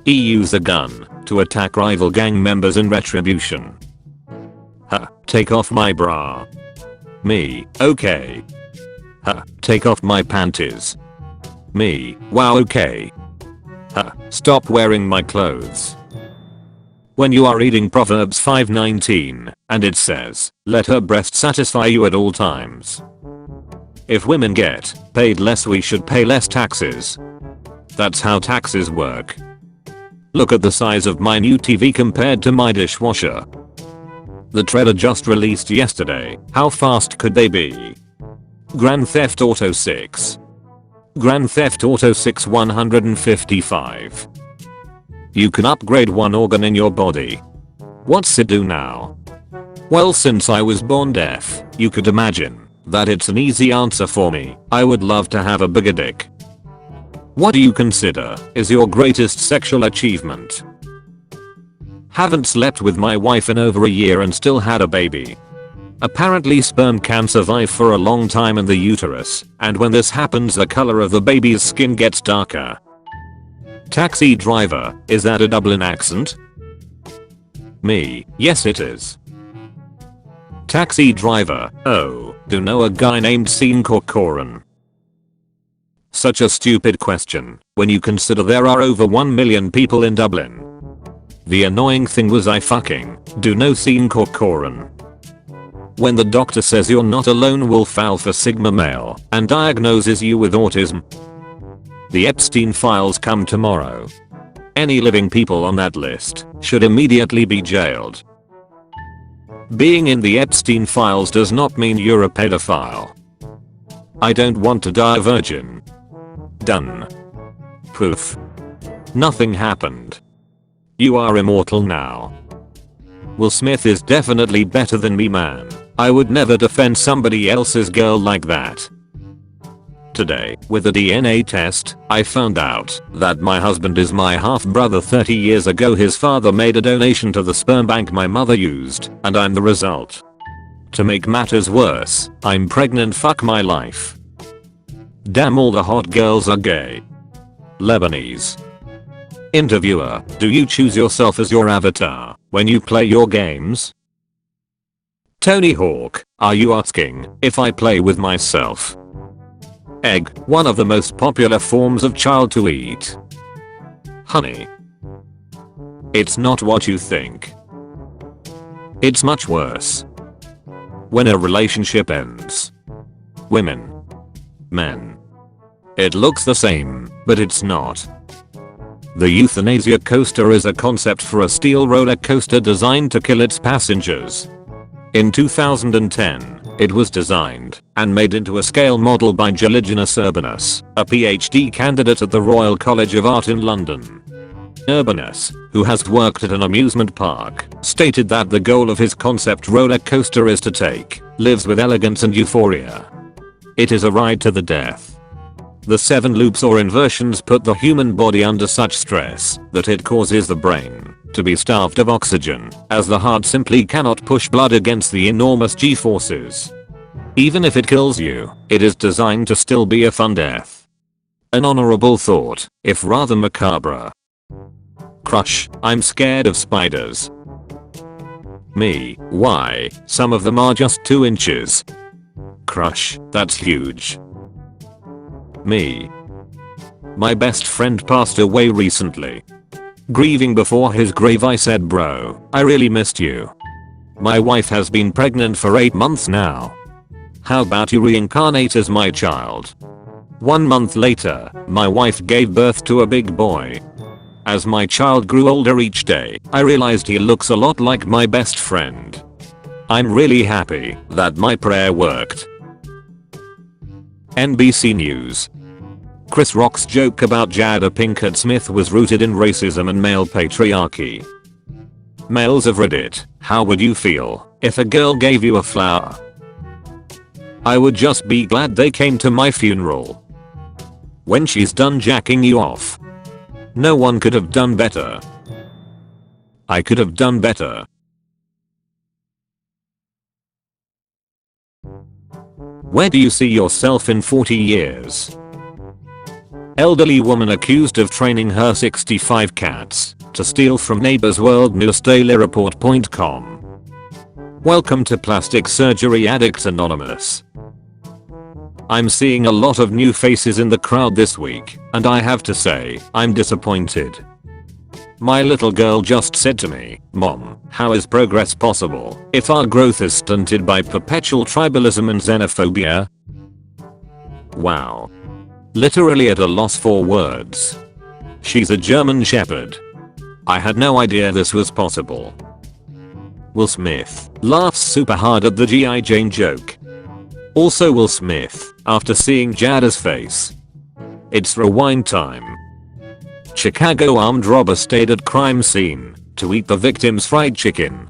E. Use a gun to attack rival gang members in retribution. H. Take off my bra. Me, okay. H. Take off my panties. Me, wow, okay. H. Stop wearing my clothes. When you are reading Proverbs 5:19 and it says, let her breast satisfy you at all times. If women get paid less, we should pay less taxes. That's how taxes work. Look at the size of my new TV compared to my dishwasher. The trailer just released yesterday. How fast could they be? Grand Theft Auto 6. Grand Theft Auto 6 155. You can upgrade one organ in your body. What's it do now? Well, since I was born deaf, you could imagine that it's an easy answer for me. I would love to have a bigger dick. What do you consider is your greatest sexual achievement? Haven't slept with my wife in over a year and still had a baby. Apparently sperm can survive for a long time in the uterus, and when this happens the color of the baby's skin gets darker. Taxi driver, is that a Dublin accent? Me, yes it is. Taxi driver, oh, do know a guy named Sean Corcoran. Such a stupid question when you consider there are over 1 million people in Dublin. The annoying thing was I fucking do know Sean Corcoran. When the doctor says you're not a lone wolf alpha sigma male and diagnoses you with autism. The Epstein files come tomorrow. Any living people on that list should immediately be jailed. Being in the Epstein files does not mean you're a pedophile. I don't want to die a virgin. Done. Poof. Nothing happened. You are immortal now. Will Smith is definitely better than me, man. I would never defend somebody else's girl like that. Today, with a DNA test, I found out that my husband is my half-brother. 30 years ago his father made a donation to the sperm bank my mother used, and I'm the result. To make matters worse, I'm pregnant. Fuck my life. Damn, all the hot girls are gay. Lebanese. Interviewer, do you choose yourself as your avatar when you play your games? Tony Hawk, are you asking if I play with myself? Egg, one of the most popular forms of child to eat. Honey. It's not what you think. It's much worse. When a relationship ends. Women. Men. It looks the same, but it's not. The euthanasia coaster is a concept for a steel roller coaster designed to kill its passengers. In 2010, it was designed and made into a scale model by Geligenis Urbanus, a PhD candidate at the Royal College of Art in London. Urbanus, who has worked at an amusement park, stated that the goal of his concept roller coaster is to take lives with elegance and euphoria. It is a ride to the death. The 7 loops or inversions put the human body under such stress that it causes the brain to be starved of oxygen, as the heart simply cannot push blood against the enormous G-forces. Even if it kills you, it is designed to still be a fun death. An honorable thought, if rather macabre. Crush, I'm scared of spiders. Me, why, some of them are just 2 inches. Crush, that's huge. Me. My best friend passed away recently. Grieving before his grave I said, bro, I really missed you. My wife has been pregnant for 8 months now. How about you reincarnate as my child? 1 month later, my wife gave birth to a big boy. As my child grew older each day, I realized he looks a lot like my best friend. I'm really happy that my prayer worked. NBC News. Chris Rock's joke about Jada Pinkett Smith was rooted in racism and male patriarchy. Males of Reddit, how would you feel if a girl gave you a flower? I would just be glad they came to my funeral. When she's done jacking you off. No one could have done better. I could have done better. Where do you see yourself in 40 years? Elderly woman accused of training her 65 cats to steal from neighbor's world news dailyreport.com. Welcome to Plastic Surgery Addicts Anonymous. I'm seeing a lot of new faces in the crowd this week, and I have to say, I'm disappointed. My little girl just said to me, "Mom, how is progress possible if our growth is stunted by perpetual tribalism and xenophobia?" Wow. Literally at a loss for words. She's a German Shepherd. I had no idea this was possible. Will Smith laughs super hard at the G.I. Jane joke. Also Will Smith, after seeing Jada's face. It's rewind time. Chicago armed robber stayed at crime scene to eat the victim's fried chicken.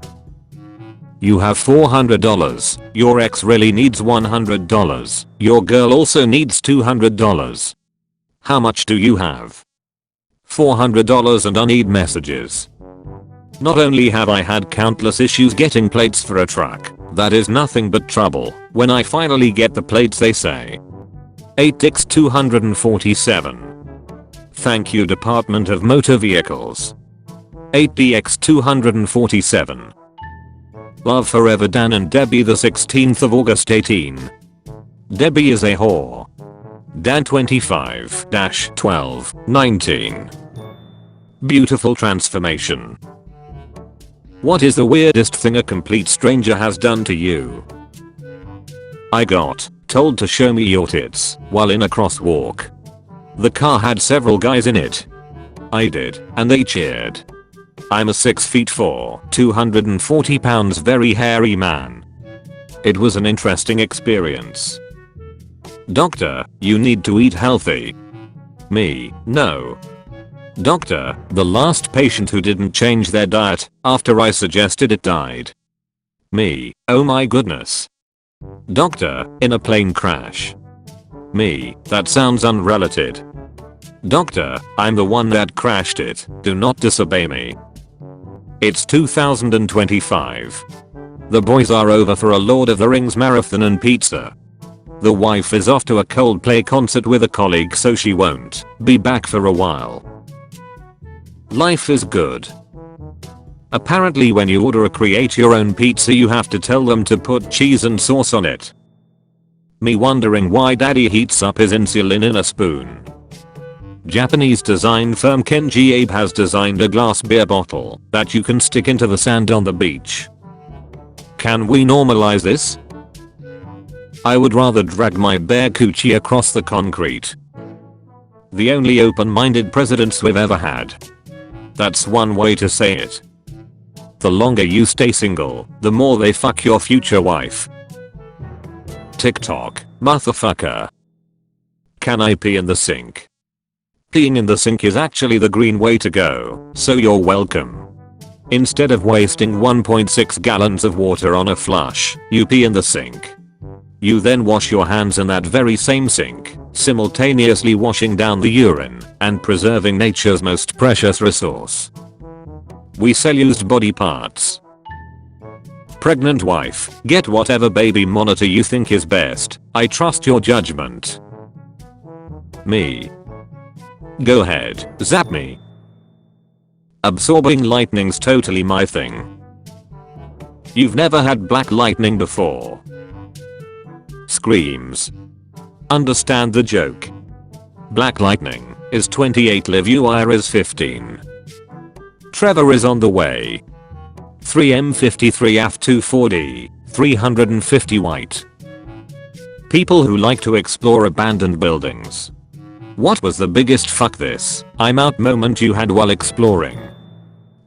You have $400. Your ex really needs $100. Your girl also needs $200. How much do you have? $400 and unread messages. Not only have I had countless issues getting plates for a truck that is nothing but trouble, when I finally get the plates they say 8X247. Thank you Department of Motor Vehicles. 8DX247. Love forever Dan and Debbie the 16th of August 18. Debbie is a whore. Dan 25-12-19. Beautiful transformation. What is the weirdest thing a complete stranger has done to you? I got told to show me your tits while in a crosswalk. The car had several guys in it. I did, and they cheered. I'm a 6'4", 240 pounds very hairy man. It was an interesting experience. Doctor, you need to eat healthy. Me, no. Doctor, the last patient who didn't change their diet after I suggested it died. Me, oh my goodness. Doctor, in a plane crash. Me, that sounds unrelated. Doctor, I'm the one that crashed it, do not disobey me. It's 2025. The boys are over for a Lord of the Rings marathon and pizza. The wife is off to a Coldplay concert with a colleague so she won't be back for a while. Life is good. Apparently when you order a create your own pizza you have to tell them to put cheese and sauce on it. Me wondering why daddy heats up his insulin in a spoon. Japanese design firm Kenji Abe has designed a glass beer bottle that you can stick into the sand on the beach. Can we normalize this? I would rather drag my bare coochie across the concrete. The only open-minded presidents we've ever had. That's one way to say it. The longer you stay single, the more they fuck your future wife. TikTok, motherfucker. Can I pee in the sink? Peeing in the sink is actually the green way to go, so you're welcome. Instead of wasting 1.6 gallons of water on a flush, you pee in the sink. You then wash your hands in that very same sink, simultaneously washing down the urine and preserving nature's most precious resource. We sell used body parts. Pregnant wife, get whatever baby monitor you think is best, I trust your judgment. Me. Go ahead, zap me. Absorbing lightning's totally my thing. You've never had black lightning before. Screams. Understand the joke. Black lightning is 28 live UR is 15. Trevor is on the way. 3M53 AF24D, 350 white. People who like to explore abandoned buildings. What was the biggest fuck this, I'm out moment you had while exploring?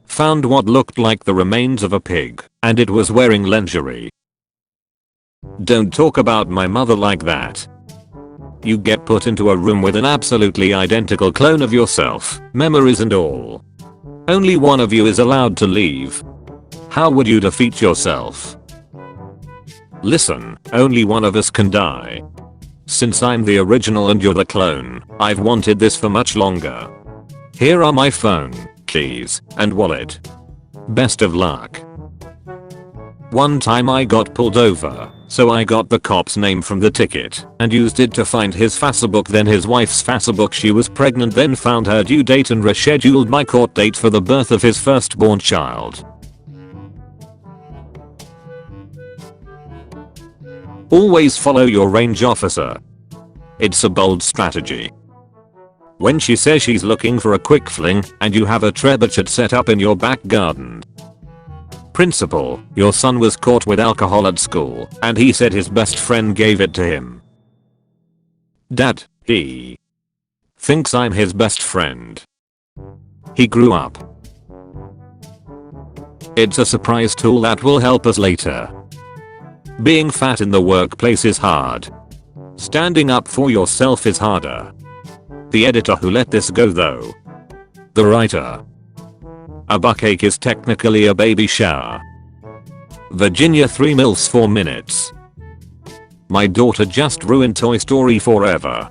Found what looked like the remains of a pig, and it was wearing lingerie. Don't talk about my mother like that. You get put into a room with an absolutely identical clone of yourself, memories and all. Only one of you is allowed to leave. How would you defeat yourself? Listen, only one of us can die. Since I'm the original and you're the clone, I've wanted this for much longer. Here are my phone, keys, and wallet. Best of luck. One time I got pulled over, so I got the cop's name from the ticket and used it to find his Facebook, then his wife's Facebook. She was pregnant, then found her due date and rescheduled my court date for the birth of his firstborn child. Always follow your range officer. It's a bold strategy. When she says she's looking for a quick fling and you have a trebuchet set up in your back garden. Principal, your son was caught with alcohol at school and he said his best friend gave it to him. Dad, he thinks I'm his best friend. He grew up. It's a surprise tool that will help us later. Being fat in the workplace is hard. Standing up for yourself is harder. The editor who let this go though. The writer. A buckache is technically a baby shower. Virginia 3 mils 4 minutes. My daughter just ruined Toy Story forever.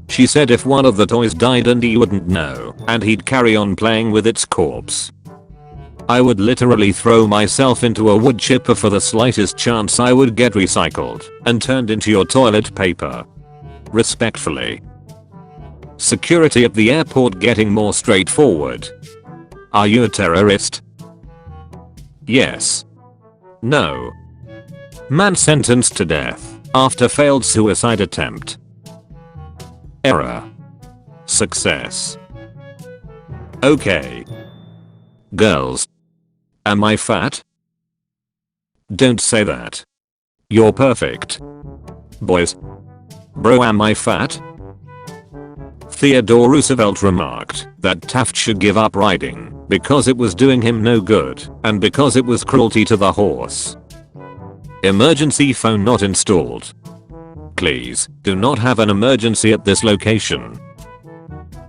She said if one of the toys died and he wouldn't know, and he'd carry on playing with its corpse. I would literally throw myself into a wood chipper for the slightest chance I would get recycled and turned into your toilet paper. Respectfully. Security at the airport getting more straightforward. Are you a terrorist? Yes. No. Man sentenced to death after failed suicide attempt. Error. Success. Okay. Girls. Am I fat? Don't say that. You're perfect. Boys. Bro, am I fat? Theodore Roosevelt remarked that Taft should give up riding because it was doing him no good and because it was cruelty to the horse. Emergency phone not installed. Please do not have an emergency at this location.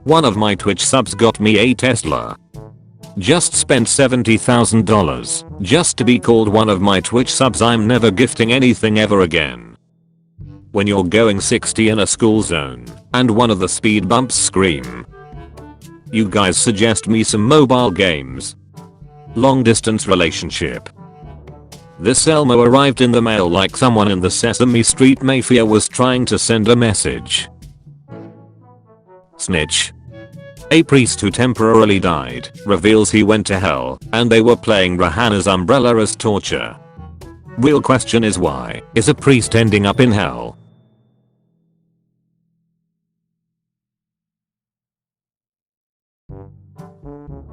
One of my Twitch subs got me a Tesla. Just spent $70,000 just to be called one of my Twitch subs. I'm never gifting anything ever again. When you're going 60 in a school zone and one of the speed bumps scream. You guys suggest me some mobile games. Long distance relationship. This Elmo arrived in the mail like someone in the Sesame Street Mafia was trying to send a message. Snitch. A priest who temporarily died reveals he went to hell and they were playing Rihanna's Umbrella as torture. Real question is, why is a priest ending up in hell?